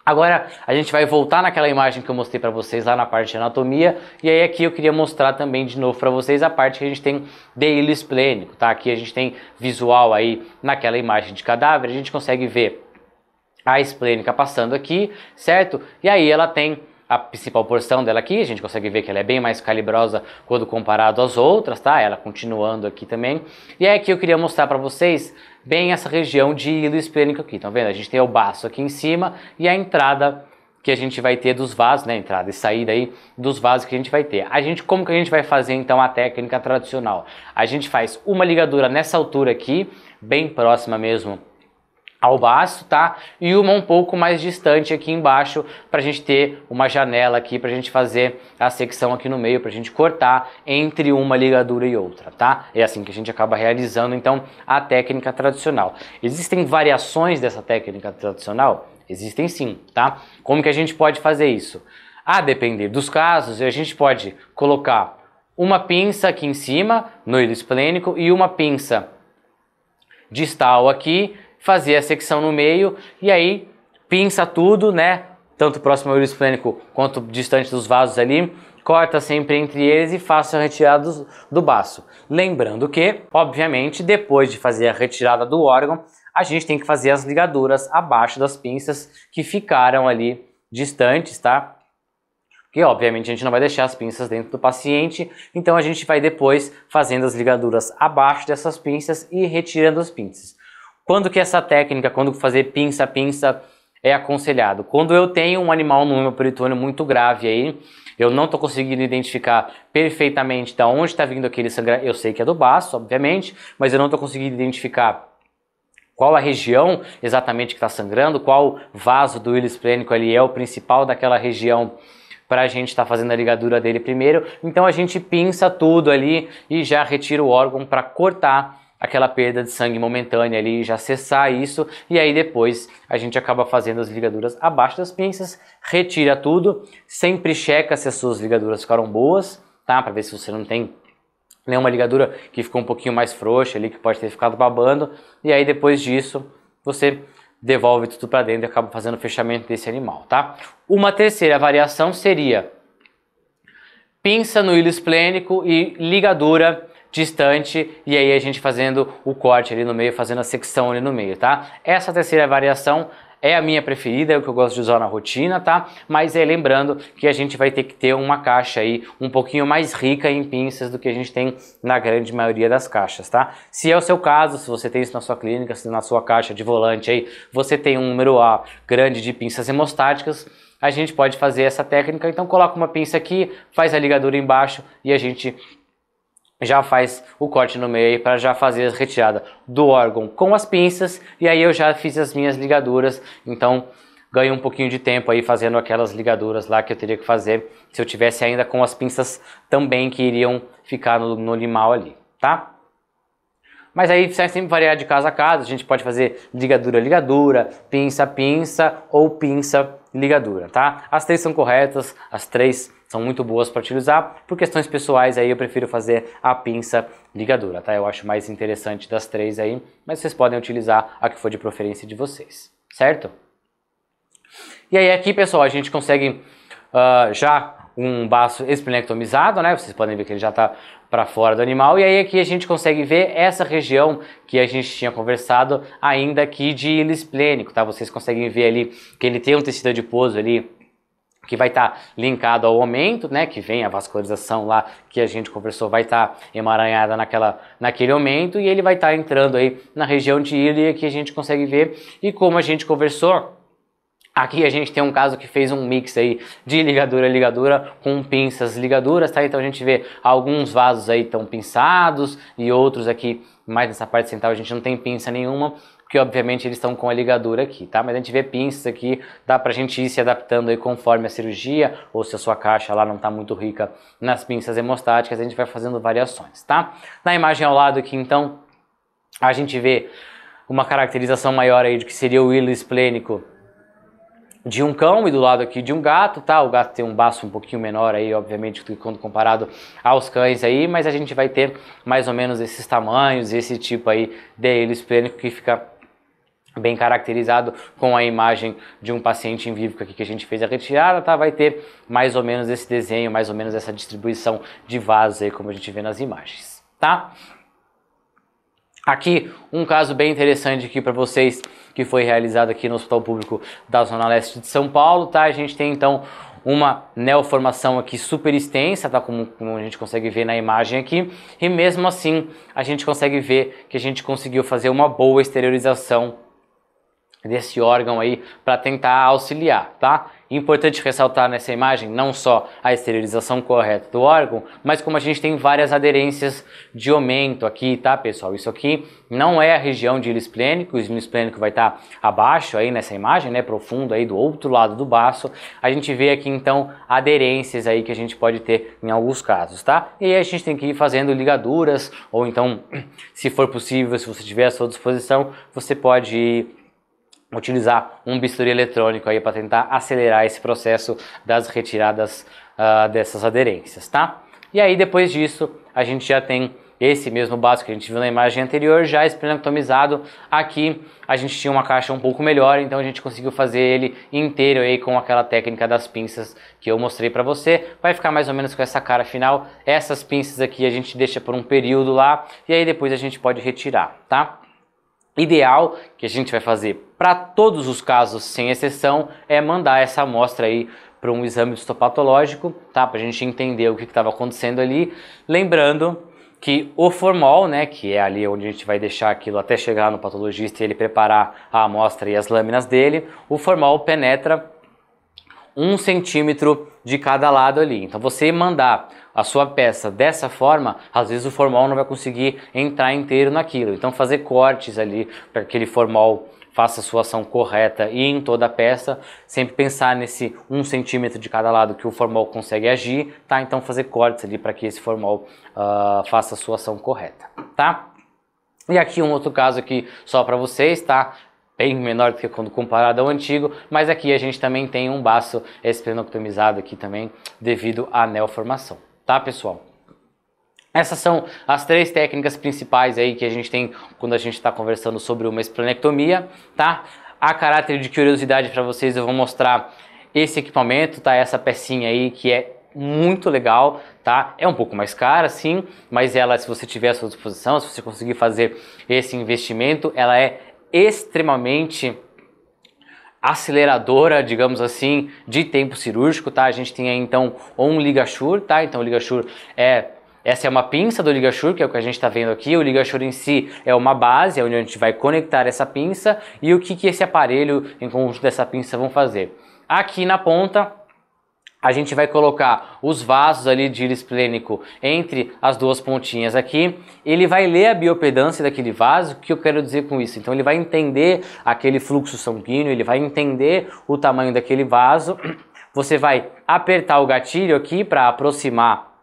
Agora a gente vai voltar naquela imagem que eu mostrei para vocês lá na parte de anatomia, e aí aqui eu queria mostrar também de novo para vocês a parte que a gente tem de hilo esplênico, tá? Aqui a gente tem visual aí naquela imagem de cadáver, a gente consegue ver a esplênica passando aqui, certo? E aí ela tem a principal porção dela aqui, a gente consegue ver que ela é bem mais calibrosa quando comparado às outras, tá? Ela continuando aqui também. E aí aqui eu queria mostrar para vocês bem essa região de hilo esplênico aqui, tá vendo? A gente tem o baço aqui em cima e a entrada que a gente vai ter dos vasos, né? Entrada e saída aí dos vasos que a gente vai ter. Como que a gente vai fazer então a técnica tradicional? A gente faz uma ligadura nessa altura aqui, bem próxima mesmo ao baço, tá? E uma um pouco mais distante aqui embaixo, pra gente ter uma janela aqui, pra gente fazer a secção aqui no meio, pra gente cortar entre uma ligadura e outra, tá? É assim que a gente acaba realizando, então, a técnica tradicional. Existem variações dessa técnica tradicional? Existem sim, tá? Como que a gente pode fazer isso? A depender dos casos, a gente pode colocar uma pinça aqui em cima, no hilo esplênico, e uma pinça distal aqui, fazer a secção no meio, e aí pinça tudo, né? Tanto próximo ao hilo esplênico quanto distante dos vasos ali, corta sempre entre eles e faça a retirada do baço. Lembrando que, obviamente, depois de fazer a retirada do órgão, a gente tem que fazer as ligaduras abaixo das pinças que ficaram ali distantes, tá? Porque, obviamente, a gente não vai deixar as pinças dentro do paciente, então a gente vai depois fazendo as ligaduras abaixo dessas pinças e retirando as pinças. Quando que essa técnica, quando fazer pinça a pinça, é aconselhado? Quando eu tenho um animal no meu peritônio muito grave aí, eu não estou conseguindo identificar perfeitamente de onde está vindo aquele sangramento. Eu sei que é do baço, obviamente, mas eu não estou conseguindo identificar qual a região exatamente que está sangrando, qual vaso do hilo esplênico ali é o principal daquela região para a gente estar fazendo a ligadura dele primeiro. Então a gente pinça tudo ali e já retira o órgão para cortar aquela perda de sangue momentânea ali, já cessar isso, e aí depois a gente acaba fazendo as ligaduras abaixo das pinças, retira tudo, sempre checa se as suas ligaduras ficaram boas, tá? Para ver se você não tem nenhuma ligadura que ficou um pouquinho mais frouxa ali, que pode ter ficado babando, e aí depois disso você devolve tudo para dentro e acaba fazendo o fechamento desse animal, tá? Uma terceira variação seria pinça no hilo esplênico e ligadura distante, e aí a gente fazendo o corte ali no meio, fazendo a secção ali no meio, tá? Essa terceira variação é a minha preferida, é o que eu gosto de usar na rotina, tá? Mas lembrando que a gente vai ter que ter uma caixa aí um pouquinho mais rica em pinças do que a gente tem na grande maioria das caixas, tá? Se é o seu caso, se você tem isso na sua clínica, se na sua caixa de volante aí, você tem um número grande de pinças hemostáticas, a gente pode fazer essa técnica. Então coloca uma pinça aqui, faz a ligadura embaixo e a gente já faz o corte no meio para já fazer a retirada do órgão com as pinças, e aí eu já fiz as minhas ligaduras, então ganho um pouquinho de tempo aí fazendo aquelas ligaduras lá que eu teria que fazer se eu tivesse ainda com as pinças também que iriam ficar no animal ali, tá? Mas aí vai sempre variar de caso a caso, a gente pode fazer ligadura, ligadura, pinça, pinça ou pinça, ligadura, tá? As três são corretas, as três são muito boas para utilizar. Por questões pessoais aí eu prefiro fazer a pinça ligadura, tá? Eu acho mais interessante das três aí, mas vocês podem utilizar a que for de preferência de vocês, certo? E aí aqui, pessoal, a gente consegue já um baço esplenectomizado, né? Vocês podem ver que ele já está para fora do animal, e aí aqui a gente consegue ver essa região que a gente tinha conversado ainda aqui de hilo esplênico, tá? Vocês conseguem ver ali que ele tem um tecido adiposo ali que vai estar linkado ao aumento, né, que vem a vascularização lá que a gente conversou, vai estar emaranhada naquele aumento, e ele vai estar entrando aí na região de hilo, e aqui a gente consegue ver, e como a gente conversou, aqui a gente tem um caso que fez um mix aí de ligadura com pinças ligaduras, tá? Então a gente vê alguns vasos aí tão pinçados e outros aqui mais nessa parte central a gente não tem pinça nenhuma, porque obviamente eles estão com a ligadura aqui, tá? Mas a gente vê pinças aqui, dá pra gente ir se adaptando aí conforme a cirurgia, ou se a sua caixa lá não tá muito rica nas pinças hemostáticas, a gente vai fazendo variações, tá? Na imagem ao lado aqui, então, a gente vê uma caracterização maior aí de que seria o hilo esplênico de um cão e do lado aqui de um gato, tá? O gato tem um baço um pouquinho menor aí, obviamente, quando comparado aos cães aí, mas a gente vai ter mais ou menos esses tamanhos, esse tipo aí de hilo esplênico que fica bem caracterizado com a imagem de um paciente em vivo aqui que a gente fez a retirada, tá? Vai ter mais ou menos esse desenho, mais ou menos essa distribuição de vasos aí, como a gente vê nas imagens, tá? Aqui um caso bem interessante aqui para vocês, que foi realizado aqui no Hospital Público da Zona Leste de São Paulo, tá? A gente tem então uma neoformação aqui super extensa, tá? Como a gente consegue ver na imagem aqui, e mesmo assim a gente consegue ver que a gente conseguiu fazer uma boa exteriorização desse órgão aí para tentar auxiliar, tá? Importante ressaltar nessa imagem não só a esterilização correta do órgão, mas como a gente tem várias aderências de aumento aqui, tá, pessoal? Isso aqui não é a região de hilo esplênico, o hilo esplênico vai estar abaixo aí nessa imagem, né, profundo aí do outro lado do baço. A gente vê aqui então aderências aí que a gente pode ter em alguns casos, tá? E aí a gente tem que ir fazendo ligaduras, ou então, se for possível, se você tiver à sua disposição, você pode ir utilizar um bisturi eletrônico aí para tentar acelerar esse processo das retiradas dessas aderências, tá? E aí depois disso a gente já tem esse mesmo básico que a gente viu na imagem anterior, já esplenectomizado. Aqui a gente tinha uma caixa um pouco melhor, então a gente conseguiu fazer ele inteiro aí com aquela técnica das pinças que eu mostrei para você. Vai ficar mais ou menos com essa cara final. Essas pinças aqui a gente deixa por um período lá e aí depois a gente pode retirar, tá? Ideal que a gente vai fazer para todos os casos, sem exceção, é mandar essa amostra aí para um exame histopatológico, tá? Para a gente entender o que estava acontecendo ali. Lembrando que o formol, né, que é ali onde a gente vai deixar aquilo até chegar no patologista e ele preparar a amostra e as lâminas dele, o formol penetra 1 centímetro de cada lado ali. Então você mandar a sua peça dessa forma, às vezes o formol não vai conseguir entrar inteiro naquilo. Então fazer cortes ali para que aquele formol faça a sua ação correta e em toda a peça, sempre pensar nesse 1 centímetro de cada lado que o formol consegue agir, tá? Então fazer cortes ali para que esse formol faça a sua ação correta, tá? E aqui um outro caso aqui só para vocês, tá? Bem menor do que quando comparado ao antigo, mas aqui a gente também tem um baço esplenectomizado aqui também devido à neoformação, tá, pessoal? Essas são as 3 técnicas principais aí que a gente tem quando a gente está conversando sobre uma esplenectomia, tá? A caráter de curiosidade para vocês eu vou mostrar esse equipamento, tá? Essa pecinha aí que é muito legal, tá? É um pouco mais cara, sim, mas ela, se você tiver à sua disposição, se você conseguir fazer esse investimento, ela é extremamente aceleradora, digamos assim, de tempo cirúrgico, tá? A gente tem aí então um LigaSure, tá? Então o LigaSure essa é uma pinça do LigaSure, que é o que a gente está vendo aqui. O LigaSure em si é uma base, é onde a gente vai conectar essa pinça. E o que esse aparelho em conjunto dessa pinça vão fazer? Aqui na ponta, a gente vai colocar os vasos ali de íris esplênico entre as 2 pontinhas aqui. Ele vai ler a biopedância daquele vaso. O que eu quero dizer com isso? Então ele vai entender aquele fluxo sanguíneo, ele vai entender o tamanho daquele vaso. Você vai apertar o gatilho aqui para aproximar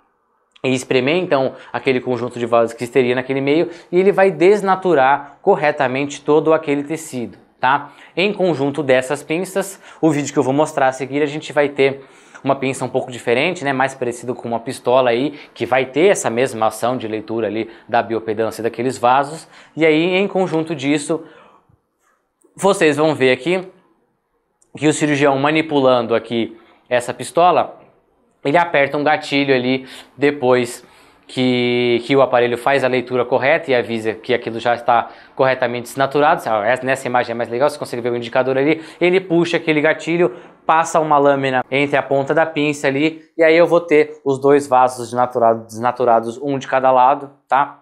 e espremer então aquele conjunto de vasos que estaria naquele meio e ele vai desnaturar corretamente todo aquele tecido, tá? Em conjunto dessas pinças, o vídeo que eu vou mostrar a seguir, a gente vai ter uma pinça um pouco diferente, né? Mais parecido com uma pistola aí, que vai ter essa mesma ação de leitura ali da biopedância daqueles vasos. E aí, em conjunto disso, vocês vão ver aqui que o cirurgião manipulando aqui essa pistola, ele aperta um gatilho ali depois que o aparelho faz a leitura correta e avisa que aquilo já está corretamente desnaturado. Nessa imagem é mais legal, você consegue ver o indicador ali. Ele puxa aquele gatilho, passa uma lâmina entre a ponta da pinça ali e aí eu vou ter os 2 vasos desnaturados, um de cada lado, tá?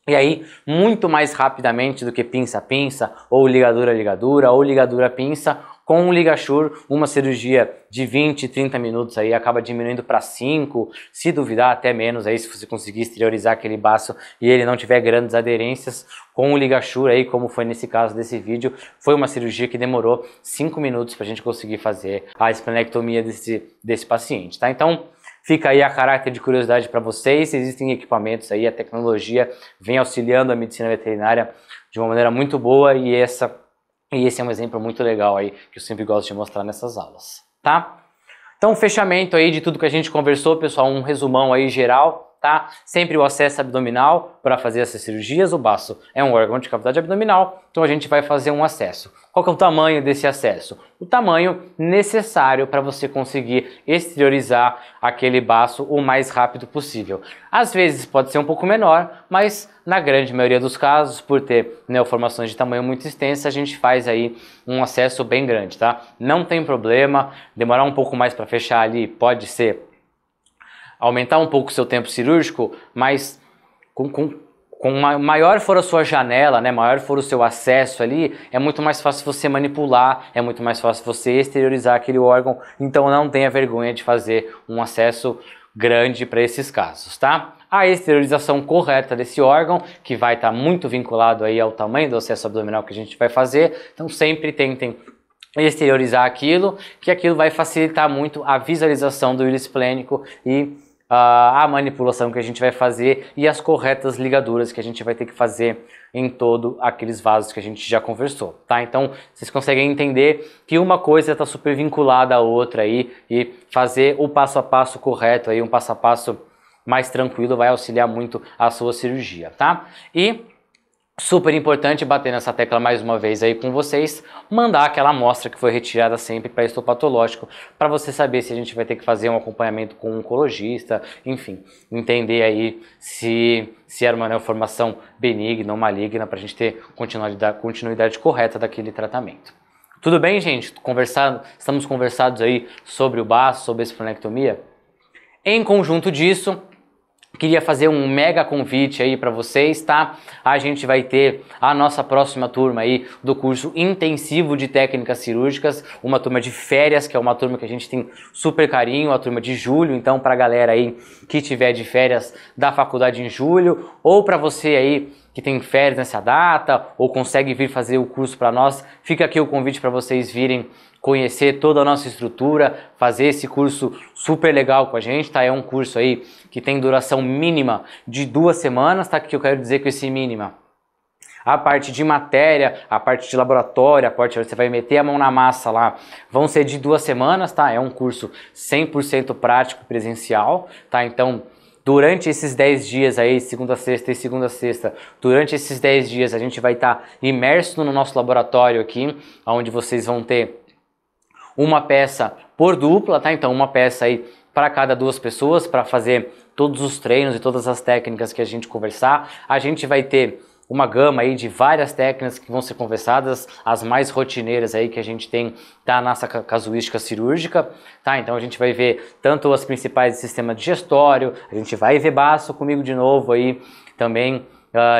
E aí, muito mais rapidamente do que pinça-pinça, ou ligadura-ligadura, ou ligadura-pinça, com o LigaSure, uma cirurgia de 20, 30 minutos aí acaba diminuindo para 5, se duvidar até menos aí, se você conseguir exteriorizar aquele baço e ele não tiver grandes aderências. Com o LigaSure aí, como foi nesse caso desse vídeo, foi uma cirurgia que demorou 5 minutos para a gente conseguir fazer a esplenectomia desse paciente, tá? Então, fica aí a caráter de curiosidade para vocês. Existem equipamentos aí, a tecnologia vem auxiliando a medicina veterinária de uma maneira muito boa e esse é um exemplo muito legal aí que eu sempre gosto de mostrar nessas aulas, tá? Então, fechamento aí de tudo que a gente conversou, pessoal, um resumão aí geral, tá? Sempre o acesso abdominal para fazer essas cirurgias. O baço é um órgão de cavidade abdominal, então a gente vai fazer um acesso. Qual que é o tamanho desse acesso? O tamanho necessário para você conseguir exteriorizar aquele baço o mais rápido possível. Às vezes pode ser um pouco menor, mas na grande maioria dos casos, por ter neoformações de tamanho muito extenso, a gente faz aí um acesso bem grande, tá? Não tem problema, demorar um pouco mais para fechar ali pode ser aumentar um pouco o seu tempo cirúrgico, mas maior for a sua janela, né, maior for o seu acesso ali, é muito mais fácil você manipular, é muito mais fácil você exteriorizar aquele órgão, então não tenha vergonha de fazer um acesso grande para esses casos, tá? A exteriorização correta desse órgão, que vai estar muito vinculado aí ao tamanho do acesso abdominal que a gente vai fazer, então sempre tentem exteriorizar aquilo, que aquilo vai facilitar muito a visualização do íris esplênico e a manipulação que a gente vai fazer e as corretas ligaduras que a gente vai ter que fazer em todos aqueles vasos que a gente já conversou, tá? Então, vocês conseguem entender que uma coisa está super vinculada à outra aí, e fazer o passo a passo correto aí, um passo a passo mais tranquilo, vai auxiliar muito a sua cirurgia, tá? E super importante bater nessa tecla mais uma vez aí com vocês, mandar aquela amostra que foi retirada sempre para histopatológico, para você saber se a gente vai ter que fazer um acompanhamento com um oncologista, enfim, entender aí se era uma neoformação benigna ou maligna, para a gente ter continuidade correta daquele tratamento. Tudo bem, gente? Estamos conversados aí sobre o baço, sobre a esplenectomia? Em conjunto disso, queria fazer um mega convite aí para vocês, tá? A gente vai ter a nossa próxima turma aí do curso intensivo de técnicas cirúrgicas, uma turma de férias, que é uma turma que a gente tem super carinho, a turma de julho. Então, para a galera aí que tiver de férias da faculdade em julho, ou para você aí que tem férias nessa data, ou consegue vir fazer o curso para nós, fica aqui o convite para vocês virem conhecer toda a nossa estrutura, fazer esse curso super legal com a gente, tá? É um curso aí que tem duração mínima de 2 semanas, tá? Que eu quero dizer com esse mínima. A parte de matéria, a parte de laboratório, a parte onde você vai meter a mão na massa lá, vão ser de 2 semanas, tá? É um curso 100% prático e presencial, tá? Então, durante esses 10 dias aí, segunda a sexta, durante esses 10 dias a gente vai estar imerso no nosso laboratório aqui, onde vocês vão ter uma peça por dupla, tá? Então uma peça aí para cada 2 pessoas, para fazer todos os treinos e todas as técnicas que a gente conversar. A gente vai ter uma gama aí de várias técnicas que vão ser conversadas, as mais rotineiras aí que a gente tem da nossa casuística cirúrgica, tá? Então a gente vai ver tanto as principais do sistema digestório, a gente vai ver baço comigo de novo aí também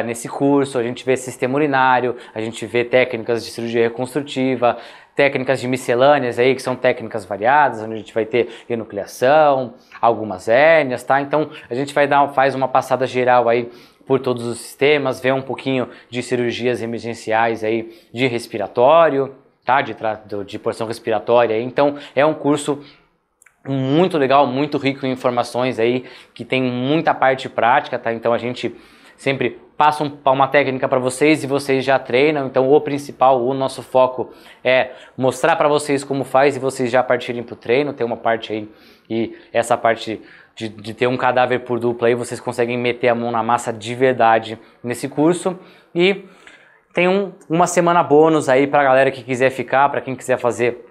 nesse curso, a gente vê sistema urinário, a gente vê técnicas de cirurgia reconstrutiva, técnicas de miscelâneas aí, que são técnicas variadas, onde a gente vai ter enucleação, algumas hérnias, tá? Então a gente faz uma passada geral aí por todos os sistemas, ver um pouquinho de cirurgias emergenciais aí de respiratório, tá? De porção respiratória. Então é um curso muito legal, muito rico em informações aí, que tem muita parte prática, tá? Então a gente sempre passa uma técnica para vocês e vocês já treinam. Então o principal, o nosso foco é mostrar para vocês como faz e vocês já partirem para o treino. Tem uma parte aí, e essa parte de ter um cadáver por dupla aí, vocês conseguem meter a mão na massa de verdade nesse curso. E tem uma semana bônus aí para a galera que quiser ficar, para quem quiser fazer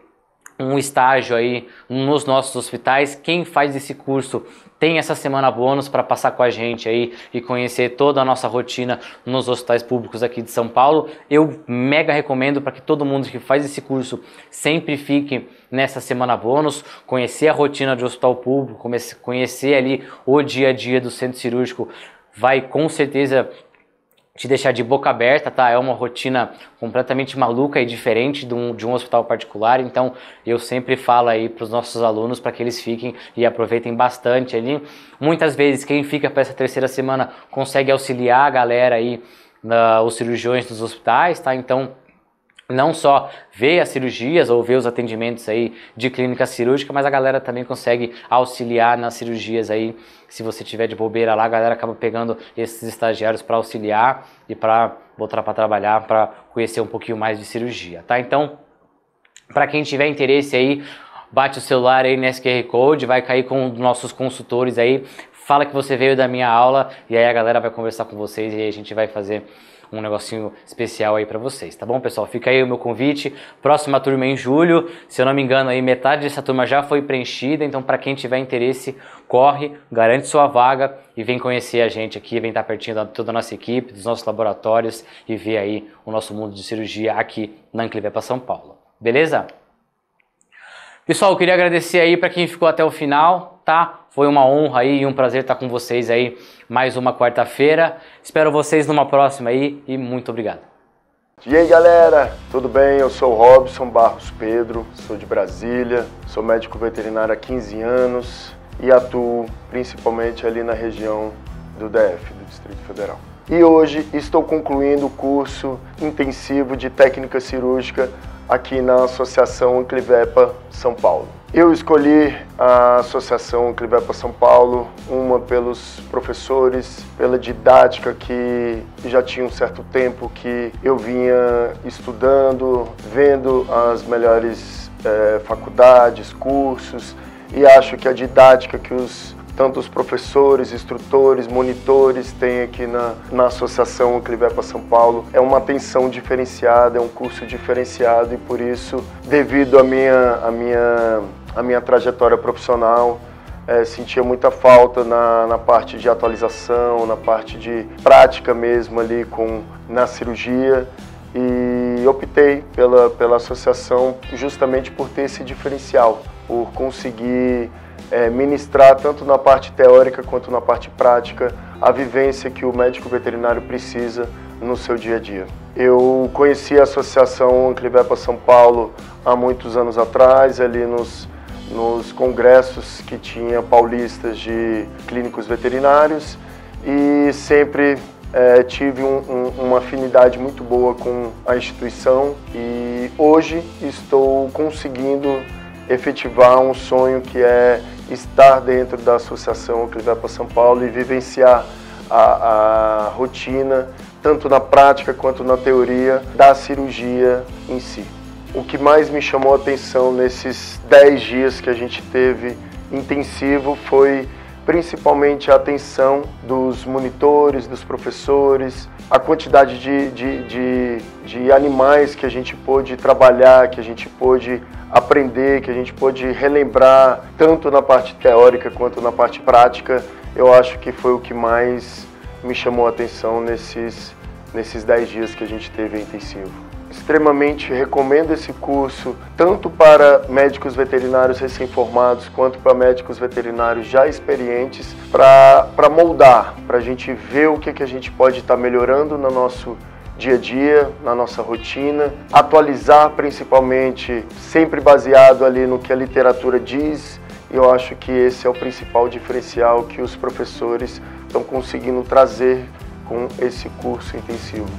um estágio aí nos nossos hospitais. Quem faz esse curso tem essa semana bônus para passar com a gente aí e conhecer toda a nossa rotina nos hospitais públicos aqui de São Paulo. Eu mega recomendo para que todo mundo que faz esse curso sempre fique nessa semana bônus, conhecer a rotina de hospital público, conhecer ali o dia a dia do centro cirúrgico, vai com certeza te deixar de boca aberta, tá? É uma rotina completamente maluca e diferente de um hospital particular. Então eu sempre falo aí para os nossos alunos para que eles fiquem e aproveitem bastante ali. Muitas vezes quem fica para essa 3ª semana consegue auxiliar a galera aí, os cirurgiões dos hospitais, tá? Então não só ver as cirurgias ou ver os atendimentos aí de clínica cirúrgica, mas a galera também consegue auxiliar nas cirurgias aí. Se você tiver de bobeira lá, a galera acaba pegando esses estagiários para auxiliar e para botar para trabalhar, para conhecer um pouquinho mais de cirurgia, tá? Então, para quem tiver interesse aí, bate o celular aí nesse QR Code, vai cair com os nossos consultores aí, fala que você veio da minha aula e aí a galera vai conversar com vocês e aí a gente vai fazer um negocinho especial aí pra vocês, tá bom, pessoal? Fica aí o meu convite. Próxima turma em julho, se eu não me engano aí metade dessa turma já foi preenchida, então para quem tiver interesse, corre, garante sua vaga e vem conhecer a gente aqui, vem estar pertinho de toda a nossa equipe, dos nossos laboratórios e ver aí o nosso mundo de cirurgia aqui na Anclivepa São Paulo, beleza? Pessoal, eu queria agradecer aí para quem ficou até o final, tá? Foi uma honra aí e um prazer estar com vocês aí mais uma quarta-feira. Espero vocês numa próxima aí e muito obrigado. E aí galera, tudo bem? Eu sou o Robson Barros Pedro, sou de Brasília, sou médico veterinário há 15 anos e atuo principalmente ali na região do DF, do Distrito Federal. E hoje estou concluindo o curso intensivo de técnica cirúrgica aqui na Associação Anclivepa São Paulo. Eu escolhi a Associação Clivepa São Paulo, uma pelos professores, pela didática que já tinha um certo tempo que eu vinha estudando, vendo as melhores faculdades, cursos, e acho que a didática que tanto os professores, instrutores, monitores têm aqui na Associação Clivepa São Paulo é uma atenção diferenciada, é um curso diferenciado, e por isso, devido à minha trajetória profissional, sentia muita falta na parte de atualização, na parte de prática mesmo ali na cirurgia, e optei pela associação justamente por ter esse diferencial, por conseguir ministrar tanto na parte teórica quanto na parte prática a vivência que o médico veterinário precisa no seu dia a dia. Eu conheci a Associação Clivepa São Paulo há muitos anos atrás, ali nos congressos que tinha paulistas de clínicos veterinários, e sempre tive uma afinidade muito boa com a instituição, e hoje estou conseguindo efetivar um sonho que é estar dentro da Associação Clivepa São Paulo e vivenciar a rotina, tanto na prática quanto na teoria, da cirurgia em si. O que mais me chamou a atenção nesses 10 dias que a gente teve intensivo foi principalmente a atenção dos monitores, dos professores, a quantidade de animais que a gente pôde trabalhar, que a gente pôde aprender, que a gente pôde relembrar, tanto na parte teórica quanto na parte prática. Eu acho que foi o que mais me chamou a atenção nesses 10 dias que a gente teve intensivo. Extremamente recomendo esse curso, tanto para médicos veterinários recém-formados, quanto para médicos veterinários já experientes, para moldar, para a gente ver o que a gente pode estar melhorando no nosso dia a dia, na nossa rotina, atualizar principalmente, sempre baseado ali no que a literatura diz. Eu acho que esse é o principal diferencial que os professores estão conseguindo trazer com esse curso intensivo.